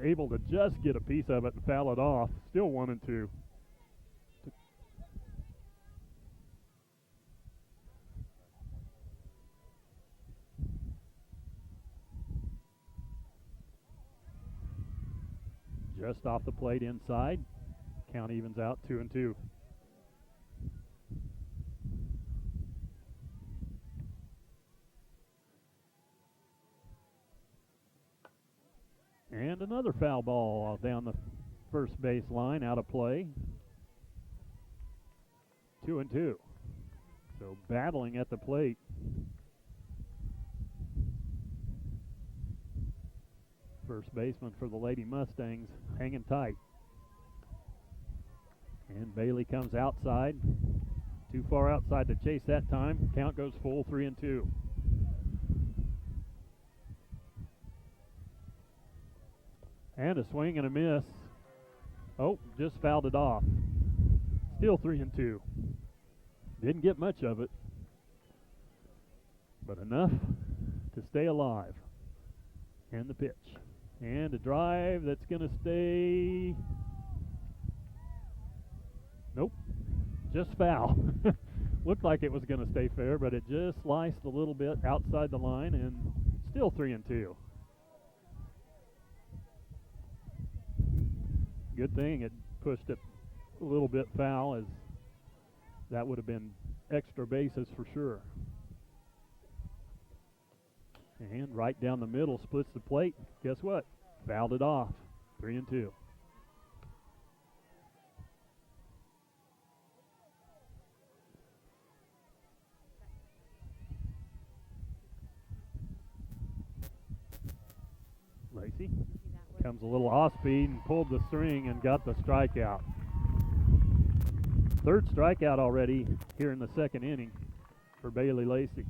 Able to just get a piece of it and foul it off. Still 1-2. Just off the plate inside. Count evens out 2-2. And another foul ball down the first base line, out of play. 2-2. So battling at the plate. First baseman for the Lady Mustangs hanging tight. And Bailey comes outside. Too far outside to chase that time. Count goes full, 3-2. And a swing and a miss. Oh, just fouled it off. Still 3-2. Didn't get much of it, but enough to stay alive. And the pitch. And a drive that's going to stay. Nope. Just foul. Looked like it was going to stay fair, but it just sliced a little bit outside the line, and still 3-2. Good thing it pushed it a little bit foul, as that would have been extra bases for sure. And right down the middle, splits the plate. Guess what? Fouled it off. 3-2. Lacey comes a little off speed and pulled the string and got the strikeout. Third strikeout already here in the second inning for Bailey Lacey.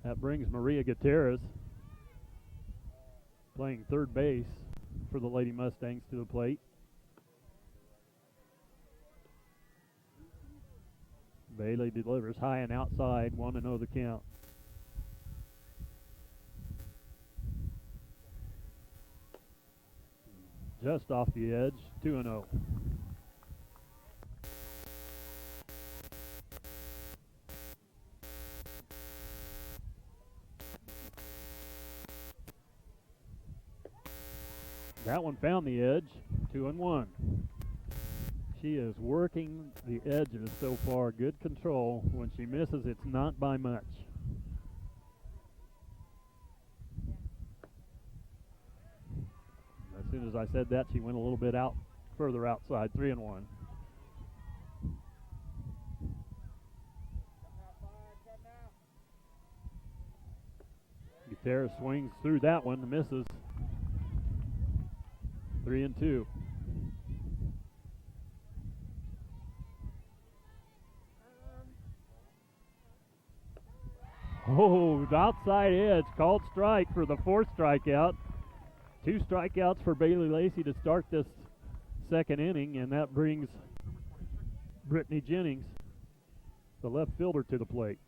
That brings Maria Gutierrez, playing third base for the Lady Mustangs, to the plate. Bailey delivers high and outside, 1-0 the count. Just off the edge, 2-0. That one found the edge, 2-1. She is working the edges so far, good control. When she misses, it's not by much. As soon as I said that, she went a little bit out, further outside, 3-1. Gutierrez swings through that one, misses. 3-2. Oh, outside edge, called strike for the fourth strikeout. 2 strikeouts for Bailey Lacey to start this second inning, and that brings Brittany Jennings, the left fielder, to the plate.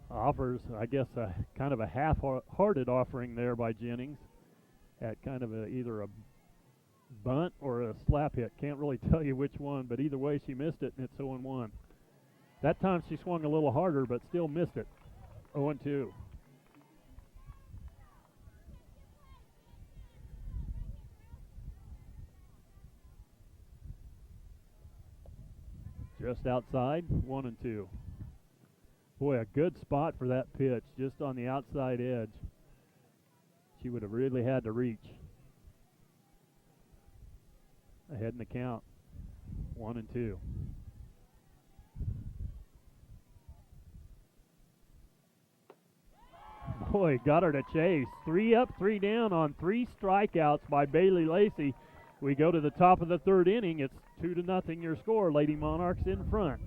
Offers, I guess, a kind of a half-hearted offering there by Jennings at kind of either a bunt or a slap hit. Can't really tell you which one, but either way she missed it, and it's 0-1. That time she swung a little harder, but still missed it. 0-2. Just outside, 1-2. Boy, a good spot for that pitch, just on the outside edge. She would have really had to reach. Ahead in the count, 1-2. Boy, got her to chase. 3 up, 3 down on 3 strikeouts by Bailey Lacey. We go to the top of the third inning. It's 2-0 your score. Lady Monarchs in front.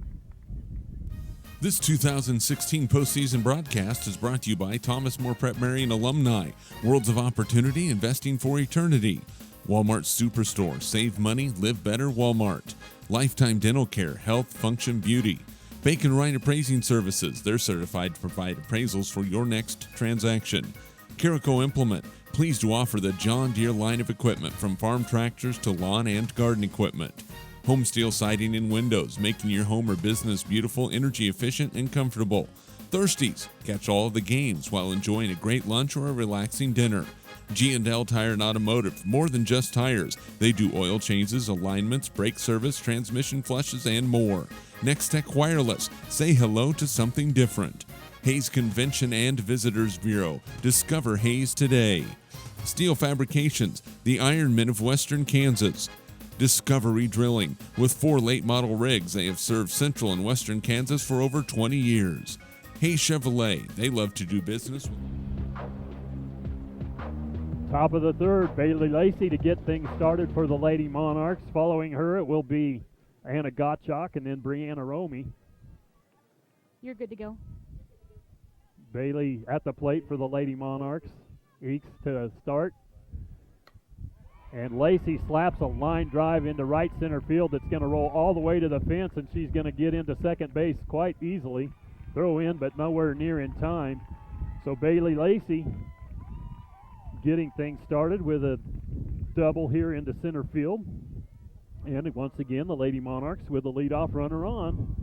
This 2016 postseason broadcast is brought to you by Thomas More Prep Marian alumni, Worlds of Opportunity, Investing for Eternity, Walmart Superstore, Save Money, Live Better, Walmart, Lifetime Dental Care, Health, Function, Beauty, Bacon Wright Appraising Services, they're certified to provide appraisals for your next transaction, Carico Implement, pleased to offer the John Deere line of equipment from farm tractors to lawn and garden equipment, Homesteel Siding and Windows, making your home or business beautiful, energy efficient, and comfortable. Thirsties, catch all of the games while enjoying a great lunch or a relaxing dinner. G&L Tire and Automotive, more than just tires. They do oil changes, alignments, brake service, transmission flushes, and more. Next Tech Wireless, say hello to something different. Hayes Convention and Visitors Bureau, discover Hayes today. Steel Fabrications, the Ironmen of Western Kansas. Discovery Drilling. With 4 late model rigs, they have served central and western Kansas for over 20 years. Hayes Chevrolet, they love to do business with. Top of the third, Bailey Lacey to get things started for the Lady Monarchs. Following her, it will be Anna Gottschalk and then Brianna Romy. You're good to go. Bailey at the plate for the Lady Monarchs. Eeks to start. And Lacey slaps a line drive into right center field that's going to roll all the way to the fence, and she's going to get into second base quite easily. Throw in, but nowhere near in time. So Bailey Lacey getting things started with a double here into center field. And once again, the Lady Monarchs with the leadoff runner on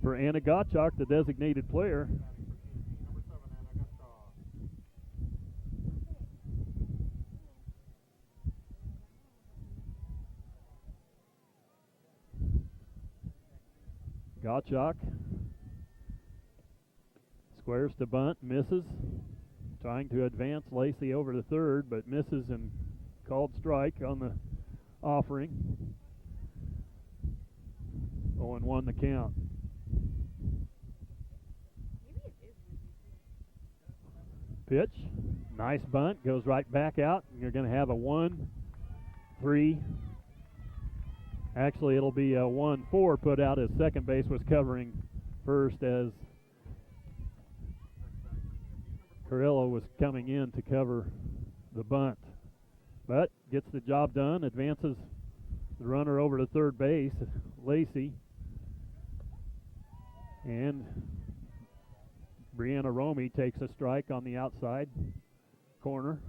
for Anna Gottschalk, the designated player. Gottschalk squares to bunt, misses. Trying to advance Lacey over to third, but misses and called strike on the offering. 0-1 the count. Pitch, nice bunt, goes right back out. You're going to have a 1-3. Actually, it'll be a 1-4 put out as second base was covering first as Carrillo was coming in to cover the bunt. But gets the job done, advances the runner over to third base, Lacey. And Brianna Romy takes a strike on the outside corner.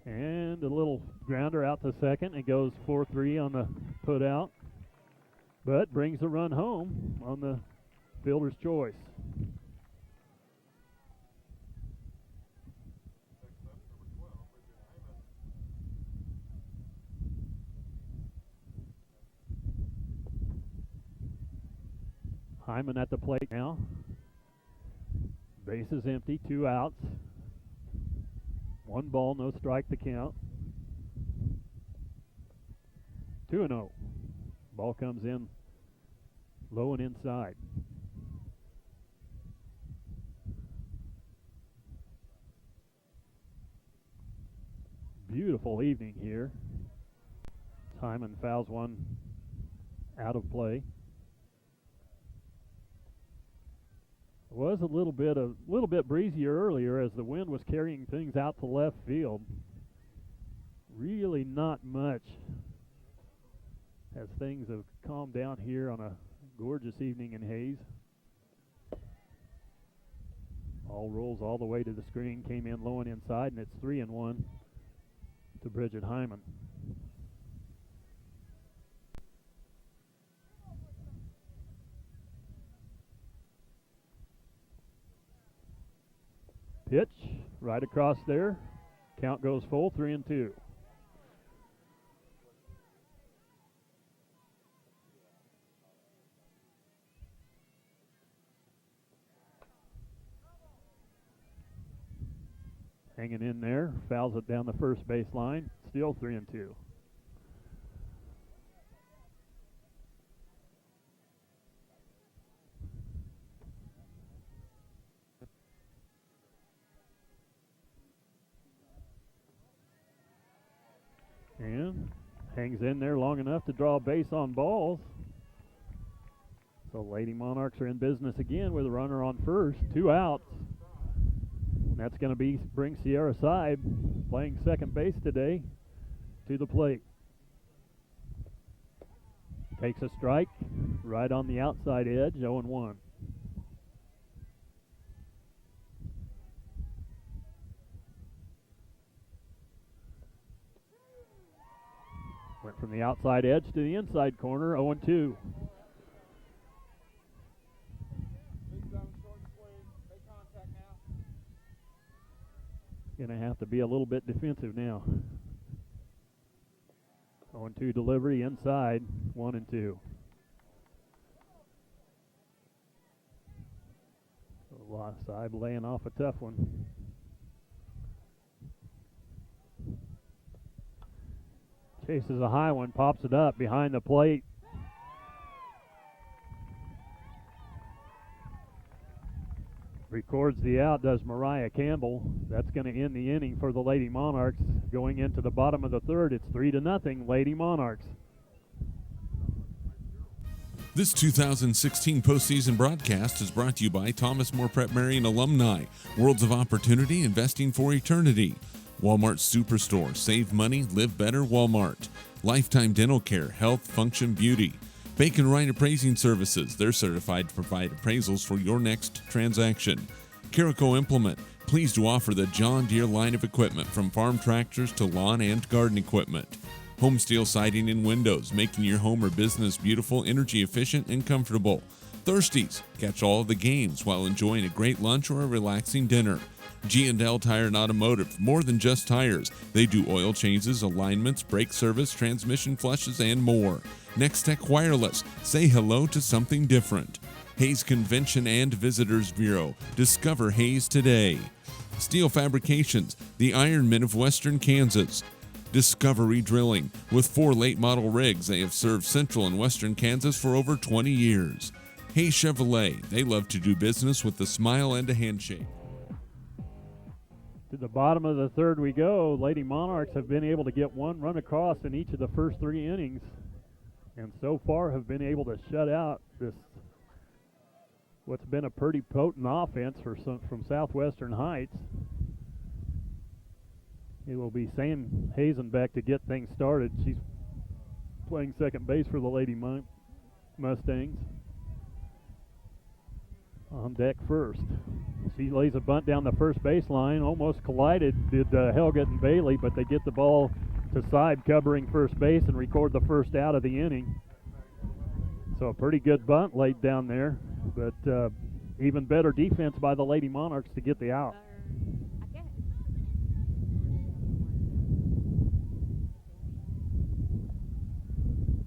And a little grounder out to second. It goes 4-3 on the put out, but brings a run home on the fielder's choice. Hyman at the plate now. Base is empty, 2 outs. 1 ball, no strike to count. 2-0. Ball comes in low and inside. Beautiful evening here. Hyman fouls one out of play. It was a little bit breezier earlier as the wind was carrying things out to left field. Really not much as things have calmed down here on a gorgeous evening in Hayes. Ball rolls all the way to the screen, came in low and inside, and it's 3-1 to Bridget Hyman. Pitch right across there. Count goes full, 3-2. Hanging in there, fouls it down the first baseline, still 3-2. And hangs in there long enough to draw a base on balls. So Lady Monarchs are in business again with a runner on first, 2 outs. That's going to bring Sierra Seib, playing second base today, to the plate. Takes a strike right on the outside edge, 0-1. Went from the outside edge to the inside corner, 0-2. Going to have to be a little bit defensive now. 0-2 delivery inside, 1-2. So Seib laying off a tough one. Chases a high one, pops it up behind the plate. Records the out, does Mariah Campbell. That's going to end the inning for the Lady Monarchs. Going into the bottom of the third, it's 3-0, Lady Monarchs. This 2016 postseason broadcast is brought to you by Thomas More Prep Marian alumni, Worlds of Opportunity, Investing for Eternity, Walmart Superstore, Save Money, Live Better, Walmart, Lifetime Dental Care, Health, Function, Beauty, Bacon Wright Appraising Services. They're certified to provide appraisals for your next transaction. Carico Implement, pleased to offer the John Deere line of equipment from farm tractors to lawn and garden equipment. Homesteel Siding and Windows, making your home or business beautiful, energy efficient, and comfortable. Thirsties, catch all of the games while enjoying a great lunch or a relaxing dinner. G&L Tire and Automotive, more than just tires. They do oil changes, alignments, brake service, transmission flushes, and more. Next Tech Wireless, say hello to something different. Hayes Convention and Visitors Bureau, discover Hayes today. Steel Fabrications, the Ironmen of Western Kansas. Discovery Drilling, with 4 late model rigs, they have served central and western Kansas for over 20 years. Hayes Chevrolet, they love to do business with a smile and a handshake. To the bottom of the third we go. Lady Monarchs have been able to get 1 run across in each of the first 3 innings, and so far have been able to shut out this what's been a pretty potent offense from Southwestern Heights. It will be Sam Hazenbeck to get things started. She's playing second base for the Lady Mustangs. On deck first. She lays a bunt down the first baseline, almost collided, did Helgett and Bailey, but they get the ball to Seib covering first base and record the first out of the inning. So a pretty good bunt laid down there, but even better defense by the Lady Monarchs to get the out.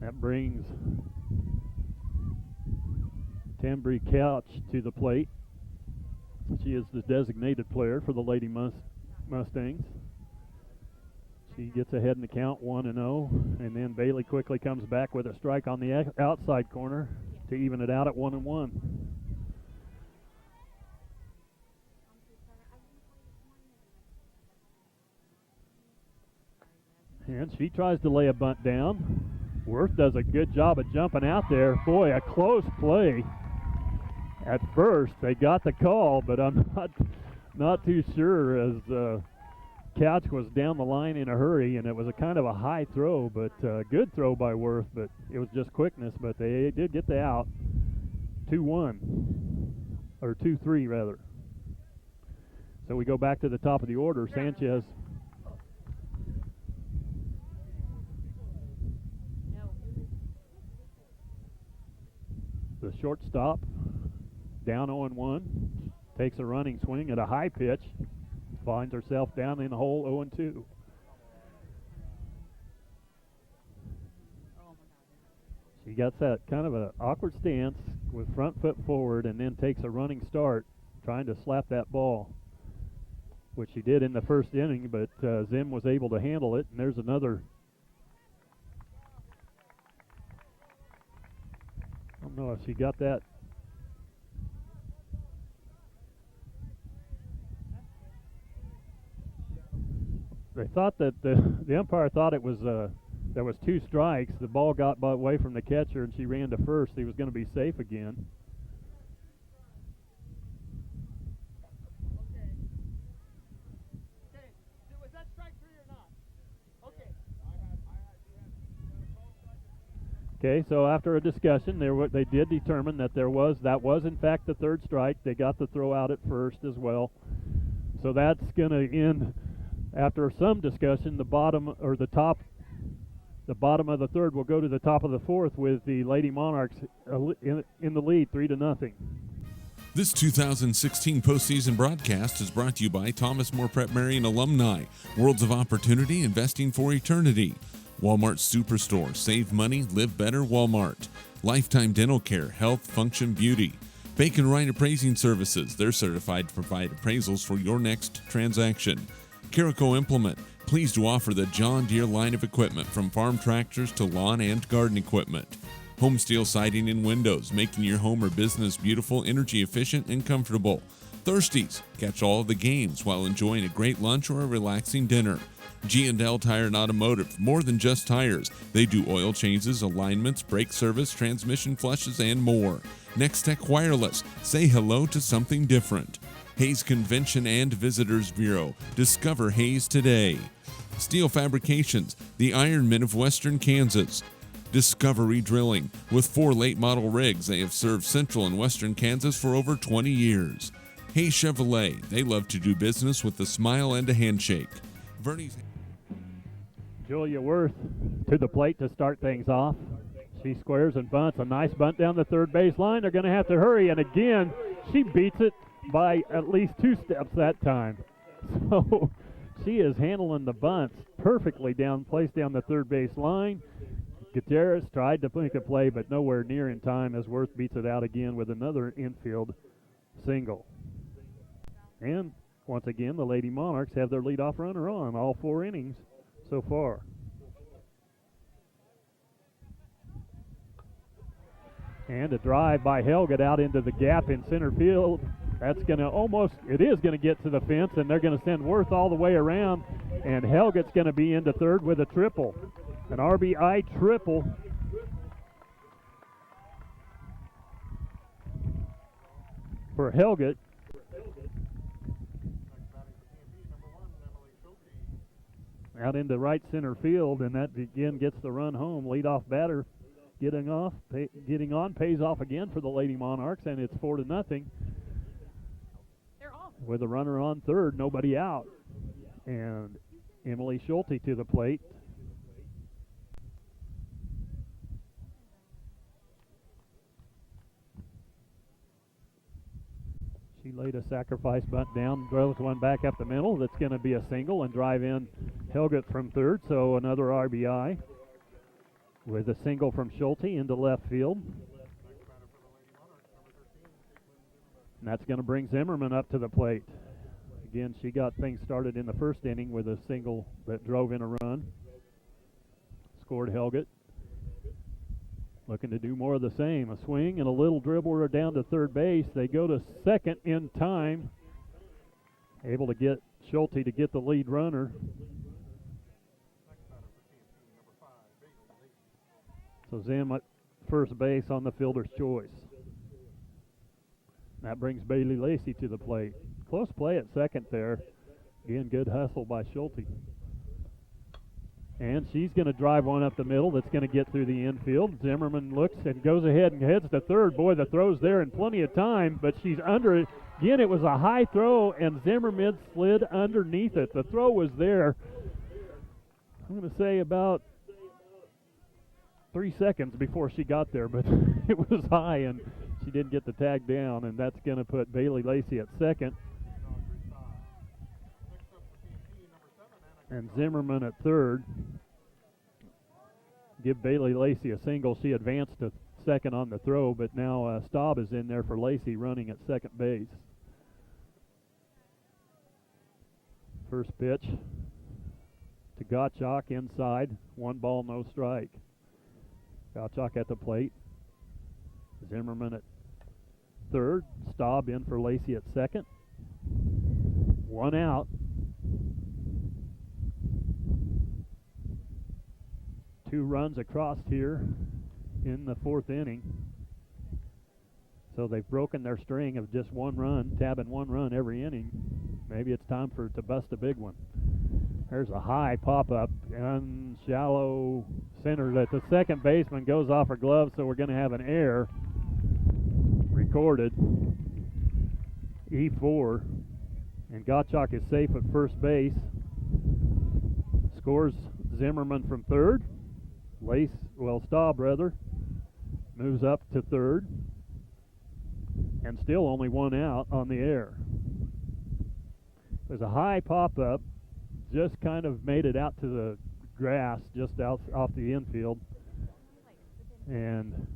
That brings Tambry Couch to the plate. She is the designated player for the Lady Mustangs. She gets ahead in the count, 1-0, and then Bailey quickly comes back with a strike on the outside corner to even it out at 1-1. And she tries to lay a bunt down. Worth does a good job of jumping out there. Boy, a close play. At first, they got the call, but I'm not too sure, as Couch was down the line in a hurry, and it was a kind of a high throw, but good throw by Worth, but it was just quickness, but they did get the out. 2-1, or 2-3 rather. So we go back to the top of the order. Sanchez shortstop, down 0-1, takes a running swing at a high pitch, finds herself down in the hole 0-2. She gets that kind of an awkward stance with front foot forward and then takes a running start trying to slap that ball, which she did in the first inning, but Zim was able to handle it, and there's another. I don't know if she got that. They thought that the umpire thought it was there was 2 strikes. The ball got away from the catcher, and she ran to first. He was going to be safe again. Was that strike 3 or not? Okay. Okay, so after a discussion, they did determine that that was in fact the 3rd strike. They got the throw out at first as well. So that's going to end after some discussion. The bottom of the 3rd will go to the top of the 4th with the Lady Monarchs in the lead 3-0. This 2016 postseason broadcast is brought to you by Thomas More Prep Marian alumni, Worlds of Opportunity, Investing for Eternity, Walmart Superstore, Save Money, Live Better, Walmart, Lifetime Dental Care, Health, Function, Beauty, Bacon Wright Appraising Services, they're certified to provide appraisals for your next transaction, Carico Implement, pleased to offer the John Deere line of equipment from farm tractors to lawn and garden equipment. Homesteel Siding and Windows, making your home or business beautiful, energy efficient, and comfortable. Thirsties, catch all of the games while enjoying a great lunch or a relaxing dinner. G&L Tire and Automotive, more than just tires. They do oil changes, alignments, brake service, transmission flushes, and more. Next Tech Wireless, say hello to something different. Hayes Convention and Visitors Bureau, discover Hayes today. Steel Fabrications, the Ironmen of Western Kansas. Discovery Drilling, with 4 late model rigs, they have served central and western Kansas for over 20 years. Hayes Chevrolet, they love to do business with a smile and a handshake. Vernie's. Julia Worth to the plate to start things off. She squares and bunts. A nice bunt down the 3rd base line. They're going to have to hurry, and again, she beats it by at least 2 steps that time. So she is handling the bunts perfectly placed down the 3rd base line. Gutierrez tried to make a play, but nowhere near in time as Worth beats it out again with another infield single. And once again, the Lady Monarchs have their leadoff runner on all 4 innings so far. And a drive by Helget out into the gap in center field. That's going to it is going to get to the fence, and they're going to send Worth all the way around, and Helget's going to be into 3rd with a triple. An RBI triple. For Helget. Out into right center field, and that again gets the run home. Leadoff batter getting on, pays off again for the Lady Monarchs, and it's 4-0. They're off. With a runner on 3rd, nobody out. And Emily Schulte to the plate. She laid a sacrifice bunt down, throws one back up the middle. That's going to be a single and drive in Helget from 3rd, so another RBI with a single from Schulte into left field. And that's going to bring Zimmerman up to the plate. Again, she got things started in the 1st inning with a single that drove in a run. Scored Helget. Looking to do more of the same. A swing and a little dribbler down to 3rd base. They go to 2nd in time. Able to get Schulte to get the lead runner. So Zim at 1st base on the fielder's choice. That brings Bailey Lacey to the plate. Close play at 2nd there. Again, good hustle by Schulte. And she's going to drive one up the middle that's going to get through the infield. Zimmerman looks and goes ahead and heads to 3rd. Boy, the throw's there in plenty of time, but she's under it. Again, it was a high throw, and Zimmerman slid underneath it. The throw was there, I'm going to say about 3 seconds before she got there, but it was high, and She didn't get the tag down, and that's going to put Bailey Lacey at second. And Zimmerman at third. Give Bailey Lacey a single. She advanced to second on the throw, but now Staub is in there for Lacey running at second base. First pitch to Gottschalk inside. 1 ball, no strike. Gottschalk at the plate. Zimmerman at third. Staub in for Lacey at second. 1 out. 2 runs across here in the 4th inning. So they've broken their string of just 1 run, tabbing 1 run every inning. Maybe it's time to bust a big one. There's a high pop-up and shallow center that the second baseman goes off her glove, so we're going to have an error recorded. E4. And Gottschalk is safe at first base. Scores Zimmerman from third. Staub moves up to third. And still only 1 out on the air. There's a high pop-up, just kind of made it out to the grass, just out off the infield. And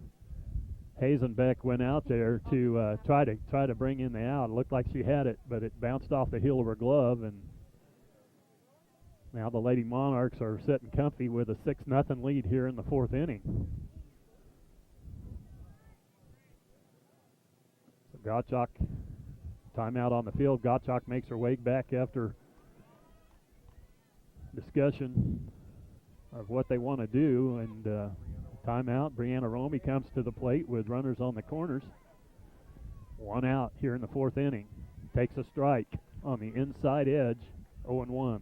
Hazenbeck went out there to try to bring in the out. It looked like she had it, but it bounced off the heel of her glove, and now the Lady Monarchs are sitting comfy with a 6-0 lead here in the 4th inning. So Gottschalk, timeout on the field. Gottschalk makes her way back after discussion of what they want to do, and timeout. Brianna Romey comes to the plate with runners on the corners. 1 out here in the 4th inning. Takes a strike on the inside edge, 0-1.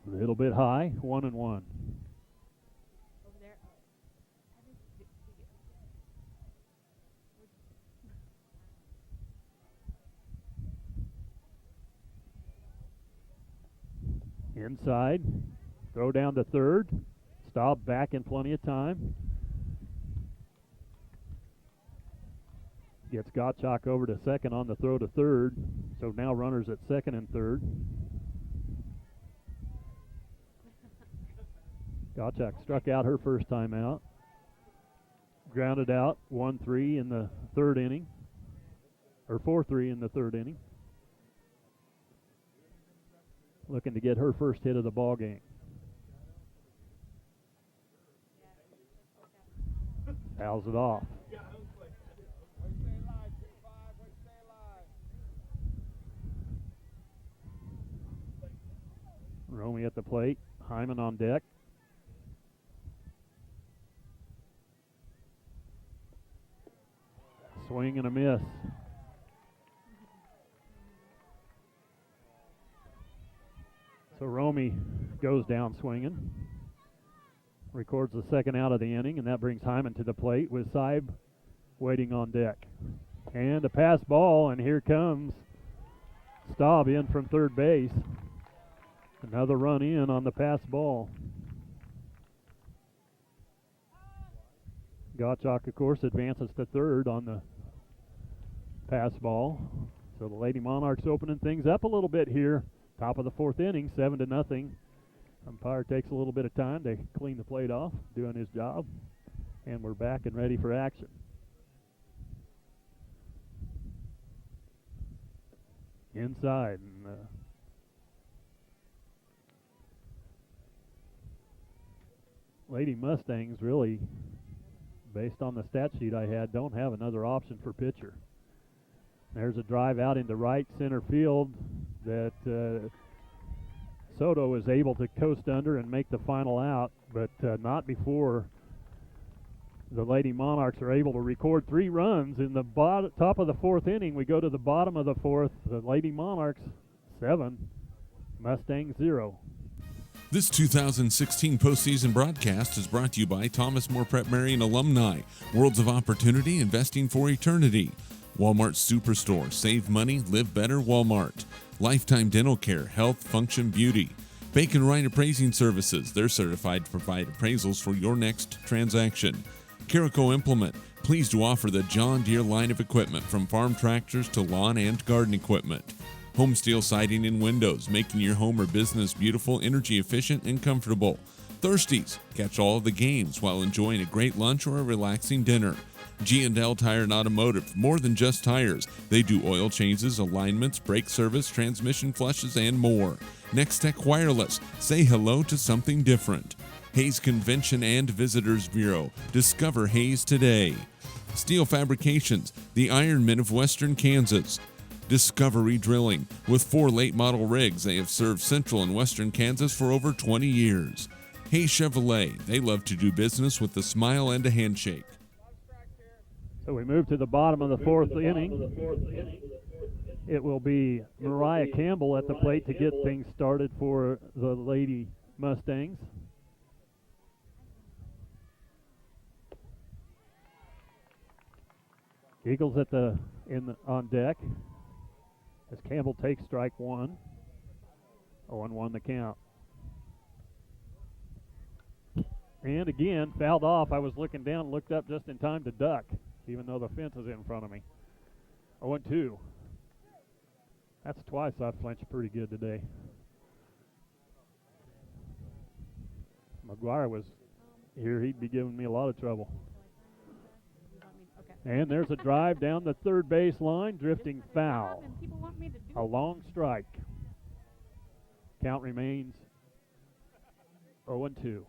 A little bit high, 1-1. Over there. Inside, throw down to third. Staub back in plenty of time. Gets Gottschalk over to second on the throw to third. So now runners at second and third. Gottschalk struck out her first time out. Grounded out 1-3 in the 3rd inning. Or 4-3 in the 3rd inning. Looking to get her first hit of the ball game. Fouls it off. Romey at the plate. Hyman on deck. Swing and a miss. So Romey goes down swinging. Records the 2nd out of the inning, and that brings Hyman to the plate with Seib waiting on deck. And a pass ball, and here comes Staub in from third base. Another run in on the pass ball. Gottschalk, of course, advances to third on the pass ball. So the Lady Monarchs opening things up a little bit here. Top of the 4th inning, 7-0. Umpire takes a little bit of time to clean the plate off, doing his job. And we're back and ready for action. Inside. And, Lady Mustangs really, based on the stat sheet I had, don't have another option for pitcher. There's a drive out into right center field that Soto is able to coast under and make the final out, but not before the Lady Monarchs are able to record 3 runs in the top of the 4th inning. We go to the bottom of the 4th. The Lady Monarchs 7, Mustangs 0. This 2016 postseason broadcast is brought to you by Thomas More Prep Marian alumni. Worlds of opportunity, investing for eternity. Walmart Superstore. Save money, live better, Walmart. Lifetime Dental Care, Health, Function, Beauty. Bacon Wright Appraising Services. They're certified to provide appraisals for your next transaction. Carico Implement. Pleased to offer the John Deere line of equipment from farm tractors to lawn and garden equipment. Home Steel Siding and Windows, making your home or business beautiful, energy efficient, and comfortable. Thirsties. Catch all of the games while enjoying a great lunch or a relaxing dinner. G&L Tire and Automotive, more than just tires. They do oil changes, alignments, brake service, transmission flushes, and more. Next Tech Wireless, say hello to something different. Hayes Convention and Visitors Bureau, discover Hayes today. Steel Fabrications, the Ironmen of Western Kansas. Discovery Drilling, with 4 late model rigs, they have served central and western Kansas for over 20 years. Hayes Chevrolet, they love to do business with a smile and a handshake. So we move to the bottom of the fourth inning. It will be Mariah Campbell at the plate to get things started for the Lady Mustangs. Eagles on deck as Campbell takes strike one. 0-1 the count. And again, fouled off. I was looking down, looked up just in time to duck, even though the fence is in front of me. 0-2. That's twice I've flinched pretty good today. McGuire was here, he'd be giving me a lot of trouble. And there's a drive down the third base line, drifting foul. A long strike. Count remains 0-2.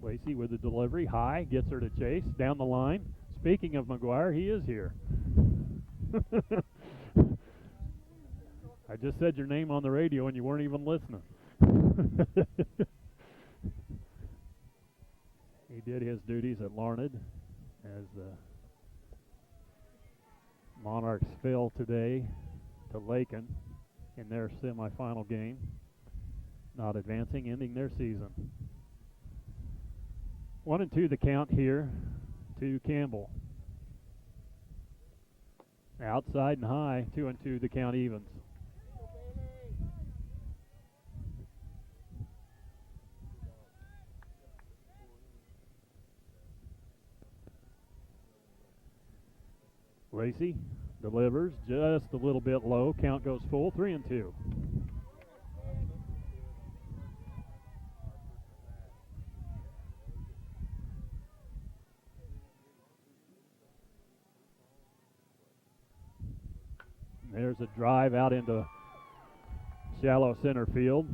Lacey with the delivery, high, gets her to chase, down the line. Speaking of McGuire, he is here. I just said your name on the radio and you weren't even listening. He did his duties at Larned as the Monarchs fell today to Lakin in their semifinal game, not advancing, ending their season. 1-2 the count here to Campbell. Outside and high, 2-2 the count evens. Lacey delivers just a little bit low. Count goes full, 3-2. There's a drive out into shallow center field.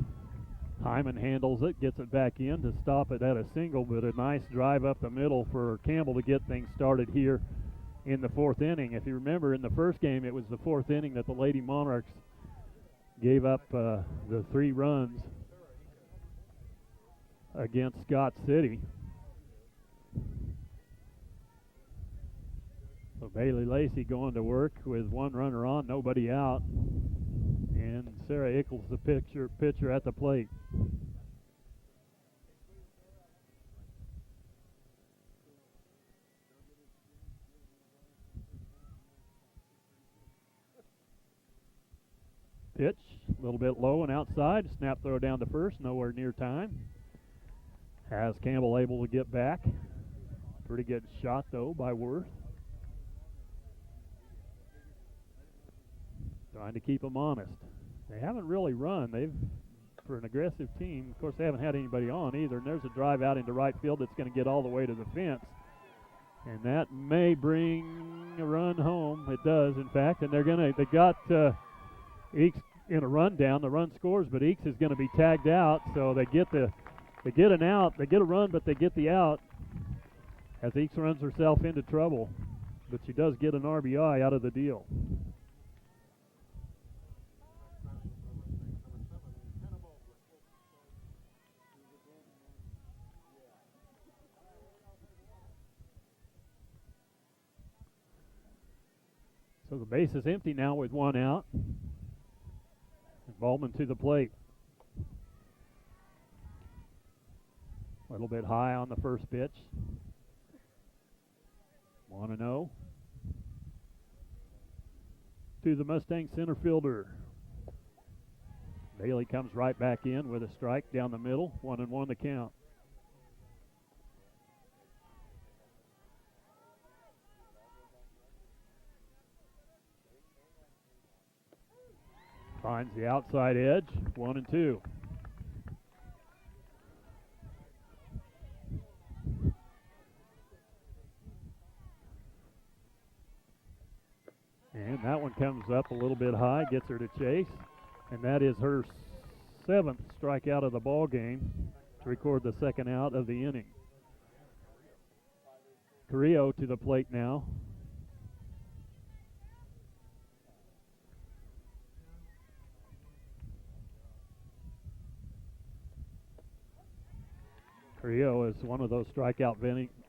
Hyman handles it, gets it back in to stop it at a single, but a nice drive up the middle for Campbell to get things started here in the fourth inning. If you remember, in the first game, it was the fourth inning that the Lady Monarchs gave up the 3 runs against Scott City. So Bailey Lacey going to work with 1 runner on, nobody out. And Sarah Ickles, the pitcher at the plate. Pitch, a little bit low and outside. Snap throw down to first, nowhere near time. Has Campbell able to get back. Pretty good shot, though, by Worth. Trying to keep them honest. They haven't really run. For an aggressive team, of course, they haven't had anybody on either. And there's a drive out into right field that's going to get all the way to the fence. And that may bring a run home. It does, in fact. And they got Eakes in a rundown. The run scores, but Eakes is going to be tagged out. So they get an out. They get a run, but they get the out as Eakes runs herself into trouble. But she does get an RBI out of the deal. So So the base is empty now with one out. Bowman to the plate. A little bit high on the first pitch. 1-0. To the Mustang center fielder. Bailey comes right back in with a strike down the middle. 1-1 the count. Finds the outside edge. 1-2. And that one comes up a little bit high, gets her to chase, and that is her 7th strikeout of the ball game to record the second out of the inning. Carrillo to the plate now. Carrillo is one of those strikeout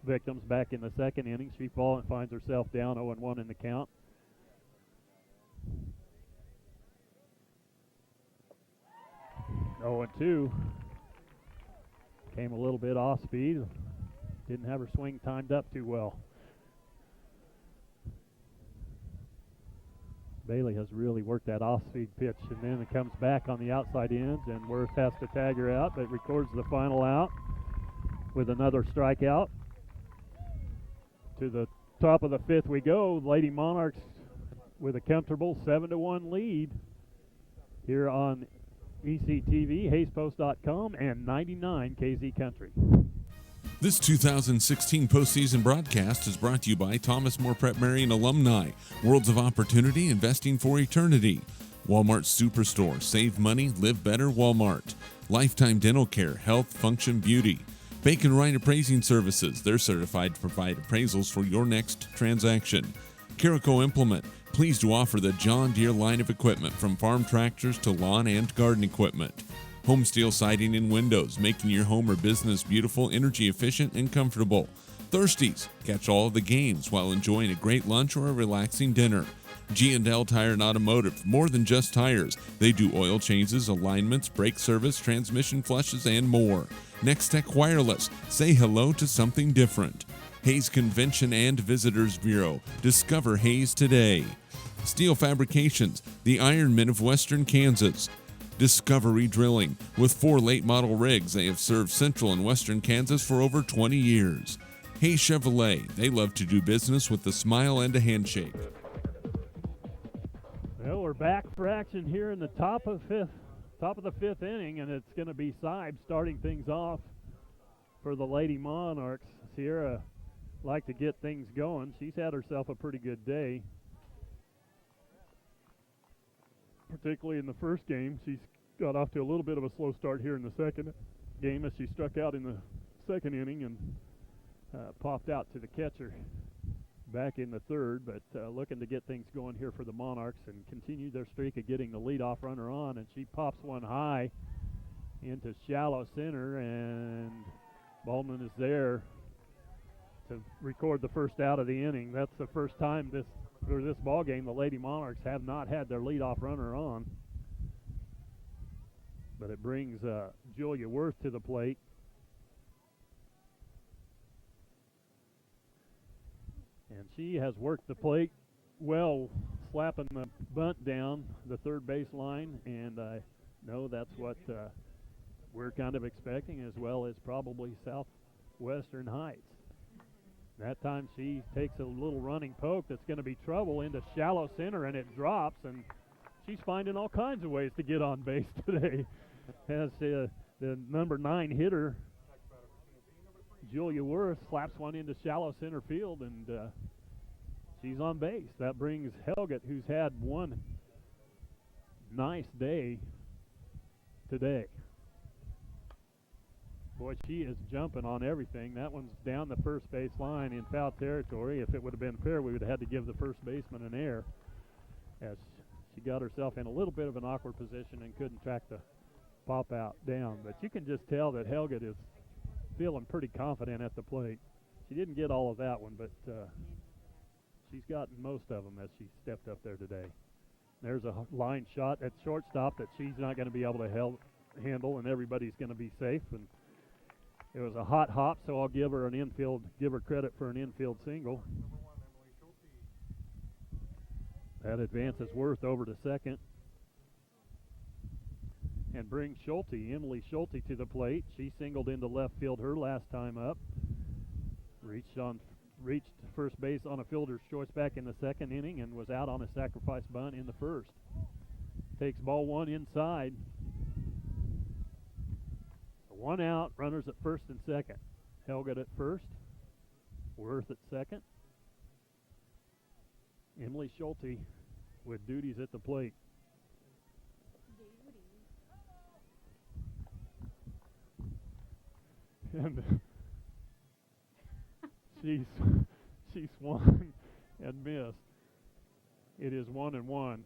victims back in the second inning. She finds herself down 0-1 in the count. Oh, and 2. Came a little bit off speed. Didn't have her swing timed up too well. Bailey has really worked that off-speed pitch, and then it comes back on the outside ends, and Worth has to tag her out, but records the final out with another strikeout. To the top of the 5th we go. Lady Monarchs with a comfortable 7-1 lead here on ECTV, HaysPost.com, and 99 KZ Country. This 2016 postseason broadcast is brought to you by Thomas More Prep Marian alumni, Worlds of Opportunity, Investing for Eternity, Walmart Superstore, Save Money, Live Better, Walmart, Lifetime Dental Care, Health, Function, Beauty, Bacon Wright Appraising Services, they're certified to provide appraisals for your next transaction, Carico Implement, pleased to offer the John Deere line of equipment from farm tractors to lawn and garden equipment. Homesteel Siding and Windows, making your home or business beautiful, energy efficient, and comfortable. Thirsties, catch all of the games while enjoying a great lunch or a relaxing dinner. G&L Tire and Automotive, more than just tires. They do oil changes, alignments, brake service, transmission flushes, and more. Next Tech Wireless, say hello to something different. Hayes Convention and Visitors Bureau, discover Hayes today. Steel Fabrications, the Ironmen of Western Kansas. Discovery Drilling, with 4 late model rigs, they have served central and western Kansas for over 20 years. Hayes Chevrolet, they love to do business with a smile and a handshake. Well, we're back for action here in the top of the 5th inning, and it's going to be Seib starting things off for the Lady Monarchs. Sierra like to get things going. She's had herself a pretty good day, particularly in the first game. She's got off to a little bit of a slow start here in the second game as she struck out in the second inning and popped out to the catcher back in the third, but looking to get things going here for the Monarchs and continue their streak of getting the leadoff runner on, and she pops one high into shallow center, and Baldwin is there to record the first out of the inning. That's the first time this ball game the Lady Monarchs have not had their leadoff runner on. But it brings Julia Worth to the plate. And she has worked the plate well, slapping the bunt down the third base line, and I know that's what we're kind of expecting, as well as probably Southwestern Heights. That time she takes a little running poke that's going to be trouble into shallow center, and it drops, and she's finding all kinds of ways to get on base today. As the number 9 hitter, Julia Worth, slaps one into shallow center field, and she's on base. That brings Helgett, who's had one nice day today. Boy, she is jumping on everything. That one's down the first base line in foul territory. If it would have been fair, we would have had to give the first baseman an error, as she got herself in a little bit of an awkward position and couldn't track the pop out down. But you can just tell that Helgett is feeling pretty confident at the plate. She didn't get all of that one, but she's gotten most of them as she stepped up there today. There's a line shot at shortstop that she's not going to be able to handle, and everybody's going to be safe. And it was a hot hop, so I'll give her credit for an infield single. That advances Worth over to second and brings Emily Schulte to the plate. She singled into left field her last time up. Reached first base on a fielder's choice back in the second inning and was out on a sacrifice bunt in the first. Takes ball one inside. One out, runners at first and second. Helget at first, Worth at second. Emily Schulte with duties at the plate. And she swung and missed. It is 1-1.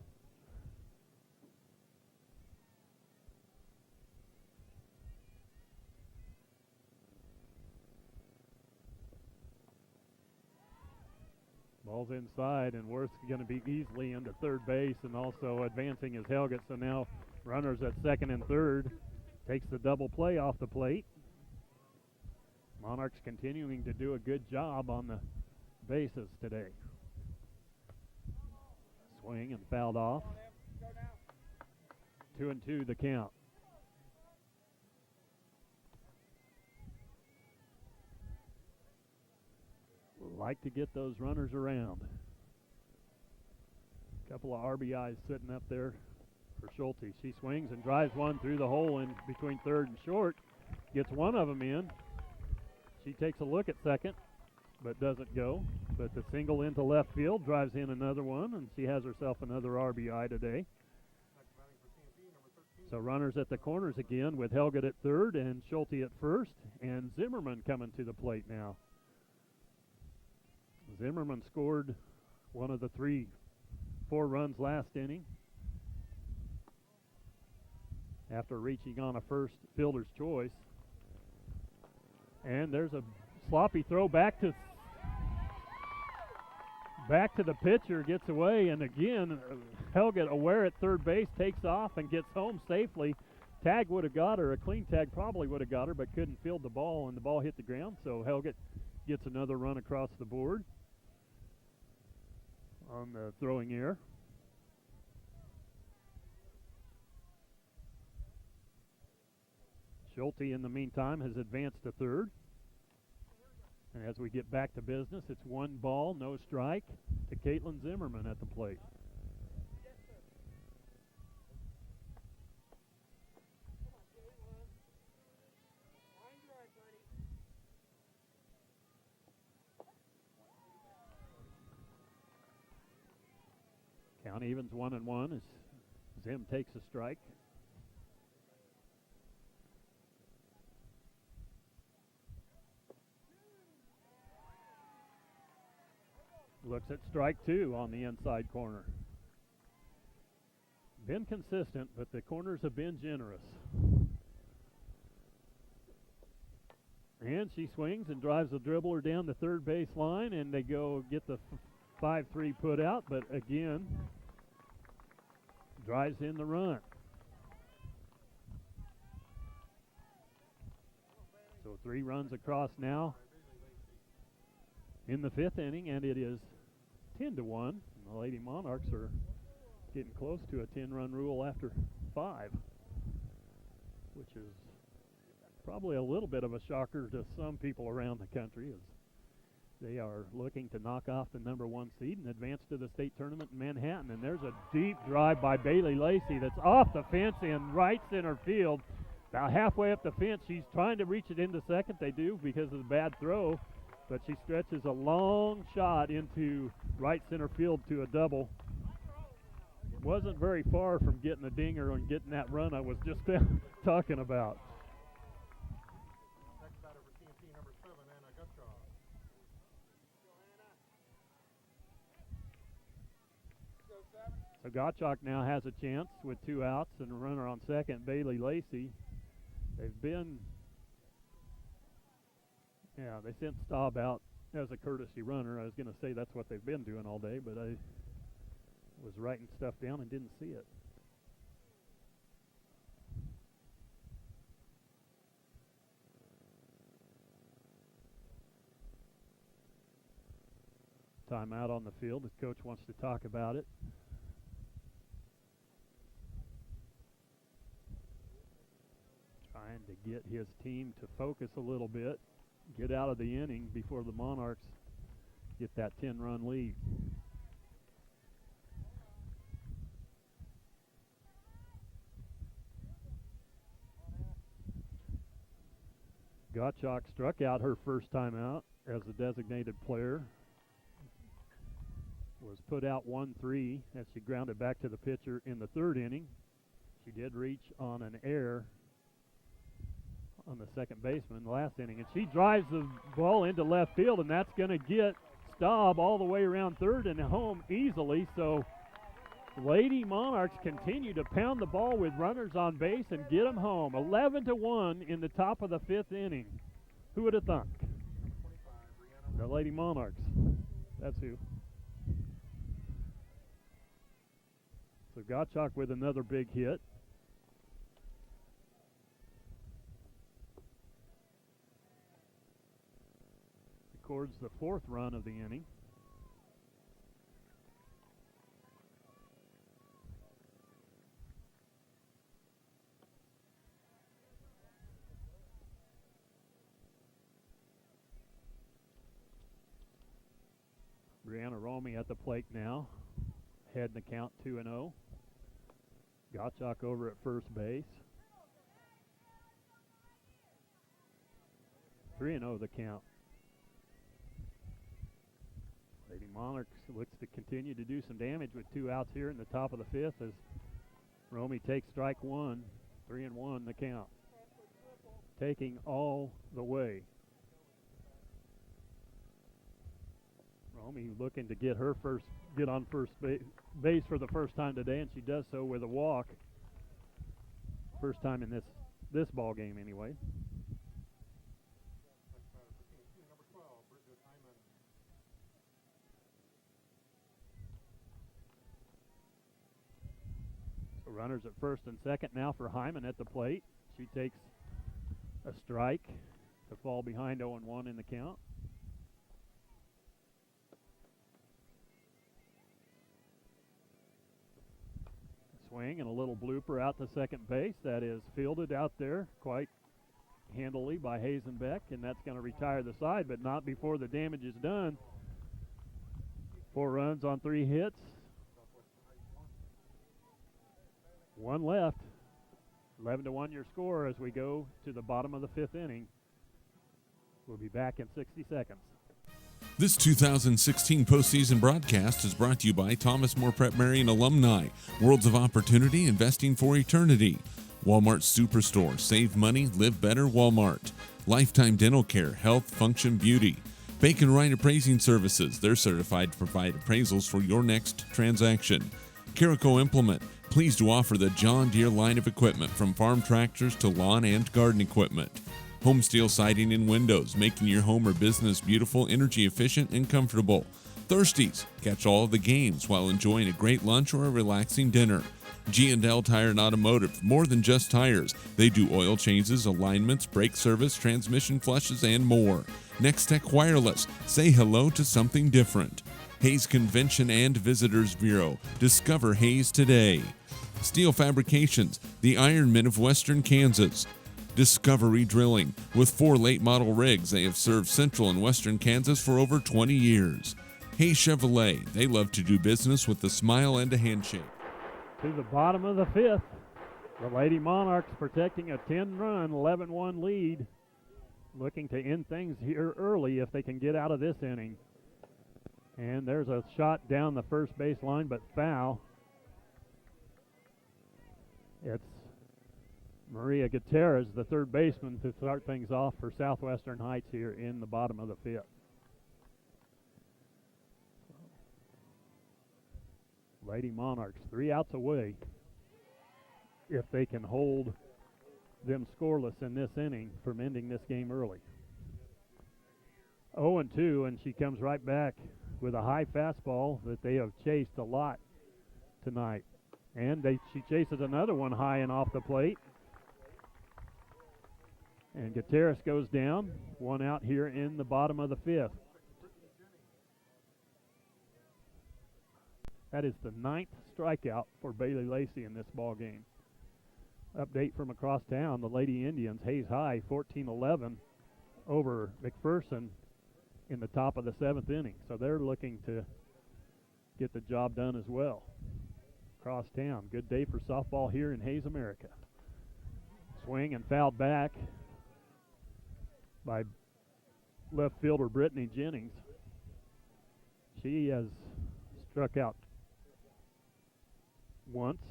Ball's inside, and Worth's going to be easily into third base and also advancing is Helget. So now runners at second and third. Takes the double play off the plate. Monarchs continuing to do a good job on the bases today. Swing and fouled off. 2-2 the count. Like to get those runners around. Couple of RBIs sitting up there for Schulte. She swings and drives one through the hole in between third and short. Gets one of them in. She takes a look at second, but doesn't go. But the single into left field drives in another one, and she has herself another RBI today. So runners at the corners again with Helget at third and Schulte at first, and Zimmerman coming to the plate now. Zimmerman scored one of the 4 runs last inning after reaching on a first fielder's choice. And there's a sloppy throw back to the pitcher, gets away, and again Helget aware at third base, takes off and gets home safely. Tag would have got her, a clean tag probably would have got her, but couldn't field the ball, and the ball hit the ground, so Helget gets another run across the board on the throwing error. Schulte, in the meantime, has advanced to third. And as we get back to business, it's 1 ball, no strike to Caitlin Zimmerman at the plate. Count evens 1-1 as Zim takes a strike. Looks at strike 2 on the inside corner. Been consistent, but the corners have been generous. And she swings and drives the dribbler down the third base line, and they go get the 5-3 put out, but again, drives in the run. So 3 runs across now in the 5th inning, and it is 10-1. And the Lady Monarchs are getting close to a 10-run rule after 5, which is probably a little bit of a shocker to some people around the country, as they are looking to knock off the number 1 seed and advance to the state tournament in Manhattan. And there's a deep drive by Bailey Lacey that's off the fence in right center field. About halfway up the fence, she's trying to reach it into second. They do because of the bad throw, but she stretches a long shot into right center field to a double. Wasn't very far from getting a dinger and getting that run I was just talking about. Next batter for TMP, number 7, Anna Gutschall. So Gottschalk now has a chance with 2 outs and a runner on second, Bailey Lacey. They sent Staub out as a courtesy runner. I was going to say that's what they've been doing all day, but I was writing stuff down and didn't see it. Timeout on the field. The coach wants to talk about it. Trying to get his team to focus a little bit, get out of the inning before the Monarchs get that 10-run lead. Gottschalk struck out her first time out as a designated player. Was put out 1-3 as she grounded back to the pitcher in the third inning. She did reach on an error on the second baseman last inning, and she drives the ball into left field, and that's going to get Staub all the way around third and home easily. So Lady Monarchs continue to pound the ball with runners on base and get them home. 11-1 in the top of the fifth inning. Who would have thunk? The Lady Monarchs. That's who. So Gottschalk with another big hit. Records the fourth run of the inning. Brianna Romy at the plate now. Head in the count 2-0. Gottschalk over at first base. 3-0 the count. Lady Monarchs looks to continue to do some damage with 2 outs here in the top of the fifth as Romy takes strike one. 3-1 the count. Taking all the way. Romy looking to get on first base for the first time today, and she does so with a walk. First time in this ball game anyway. Number 12, Bridget Hyman. So runners at first and second now for Hyman at the plate. She takes a strike to fall behind 0-1 in the count. Swing and a little blooper out to second base. That is fielded out there quite handily by Hazenbeck, and that's going to retire the side, but not before the damage is done. 4 runs on 3 hits. 1 left. 11-1 your score as we go to the bottom of the fifth inning. We'll be back in 60 seconds. This 2016 postseason broadcast is brought to you by Thomas More Prep Marian alumni, Worlds of Opportunity, Investing for Eternity, Walmart Superstore, Save Money, Live Better, Walmart, Lifetime Dental Care, Health, Function, Beauty, Bacon Wright Appraising Services, they're certified to provide appraisals for your next transaction, Carico Implement, pleased to offer the John Deere line of equipment from farm tractors to lawn and garden equipment, Home Steel Siding and Windows, making your home or business beautiful, energy efficient, and comfortable. Thirsties, catch all of the games while enjoying a great lunch or a relaxing dinner. G&L Tire and Automotive, more than just tires. They do oil changes, alignments, brake service, transmission flushes, and more. Next Tech Wireless, say hello to something different. Hayes Convention and Visitors Bureau, discover Hayes today. Steel Fabrications, the Ironmen of Western Kansas. Discovery Drilling. With 4 late model rigs, they have served central and western Kansas for over 20 years. Hayes Chevrolet, they love to do business with a smile and a handshake. To the bottom of the fifth, the Lady Monarchs protecting a 10-run, 11-1 lead, looking to end things here early if they can get out of this inning. And there's a shot down the first base line, but foul. It's Maria Gutierrez, the third baseman, to start things off for Southwestern Heights here in the bottom of the fifth. Lady Monarchs 3 outs away if they can hold them scoreless in this inning from ending this game early. 0-2, and she comes right back with a high fastball that they have chased a lot tonight. And she chases another one high and off the plate. And Gutierrez goes down, one out here in the bottom of the fifth. That is the 9th strikeout for Bailey Lacey in this ball game. Update from across town, the Lady Indians, Hayes High, 14-11 over McPherson in the top of the 7th inning. So they're looking to get the job done as well. Across town, good day for softball here in Hayes, America. Swing and fouled back by left fielder Brittany Jennings. She has struck out once,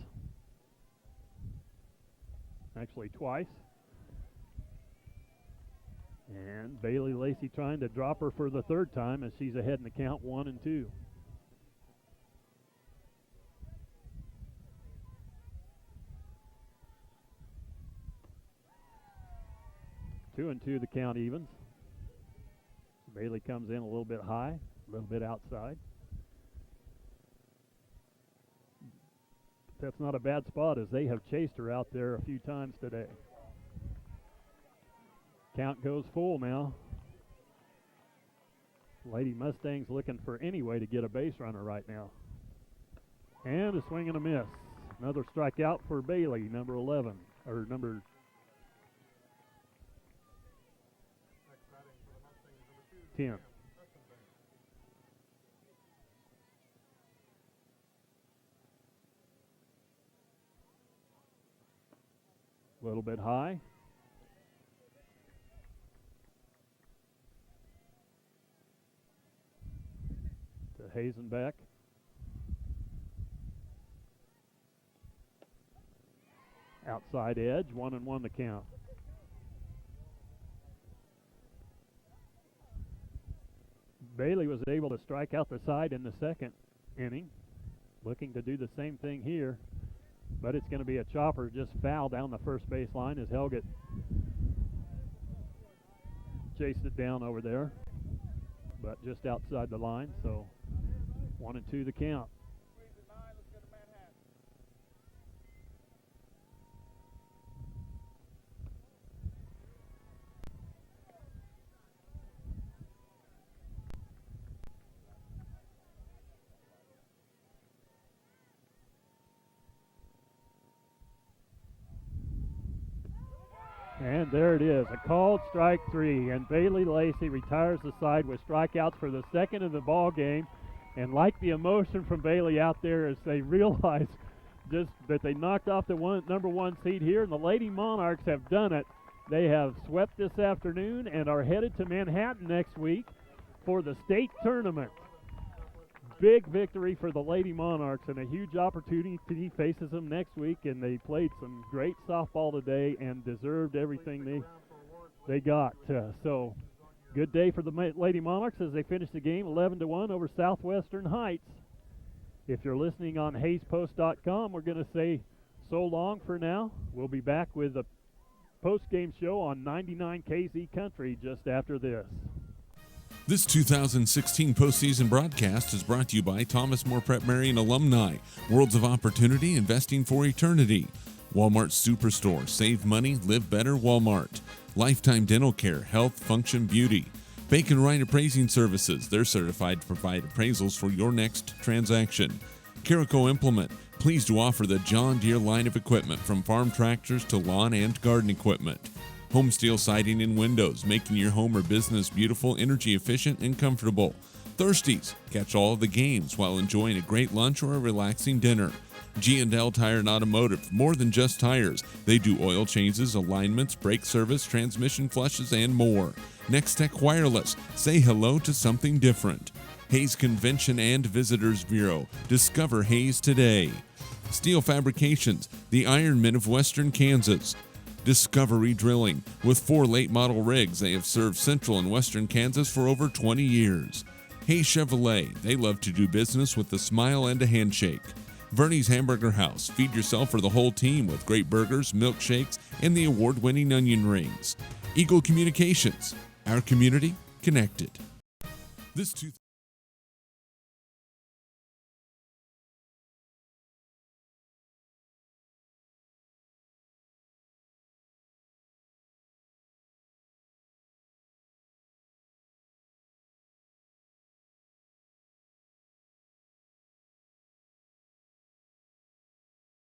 actually twice. And Bailey Lacey trying to drop her for the 3rd time as she's ahead in the count, 1-2. Two and two, the count evens. Bailey comes in a little bit high, a little bit outside. That's not a bad spot as they have chased her out there a few times today. Count goes full now. Lady Mustangs looking for any way to get a base runner right now. And a swing and a miss. Another strikeout for Bailey, number 11, or number 10. A little bit high. To Hazenbeck. Outside edge, 1-1 the count. Bailey was able to strike out the side in the 2nd inning. Looking to do the same thing here. But it's going to be a chopper just foul down the first base line as Helget chased it down over there. But just outside the line, so 1-2 the count. And there it is, a called strike 3, and Bailey Lacey retires the side with strikeouts for the 2nd of the ball game. And like the emotion from Bailey out there as they realize just that they knocked off the number 1 seed here, and the Lady Monarchs have done it. They have swept this afternoon and are headed to Manhattan next week for the state tournament. Big victory for the Lady Monarchs, and a huge opportunity faces them next week, and they played some great softball today and deserved everything they got. So good day for the Lady Monarchs as they finish the game 11-1 over Southwestern Heights. If you're listening on HayesPost.com, we're going to say so long for now. We'll be back with a post-game show on 99 KZ Country just after this. This 2016 postseason broadcast is brought to you by Thomas More Prep Marian alumni, Worlds of Opportunity, Investing for Eternity, Walmart Superstore, Save Money, Live Better, Walmart, Lifetime Dental Care, Health, Function, Beauty, Bacon Wright Appraising Services, they're certified to provide appraisals for your next transaction, Carico Implement, pleased to offer the John Deere line of equipment from farm tractors to lawn and garden equipment, Home Steel Siding and Windows, making your home or business beautiful, energy efficient, and comfortable. Thirsties, catch all of the games while enjoying a great lunch or a relaxing dinner. G&L Tire and Automotive, more than just tires. They do oil changes, alignments, brake service, transmission flushes, and more. Next Tech Wireless, say hello to something different. Hayes Convention and Visitors Bureau, discover Hayes today. Steel Fabrications, the Ironmen of Western Kansas. Discovery Drilling. With 4 late model rigs, they have served central and western Kansas for over 20 years. Hayes Chevrolet, they love to do business with a smile and a handshake. Verney's Hamburger House, feed yourself or the whole team with great burgers, milkshakes, and the award-winning onion rings. Eagle Communications, our community connected. This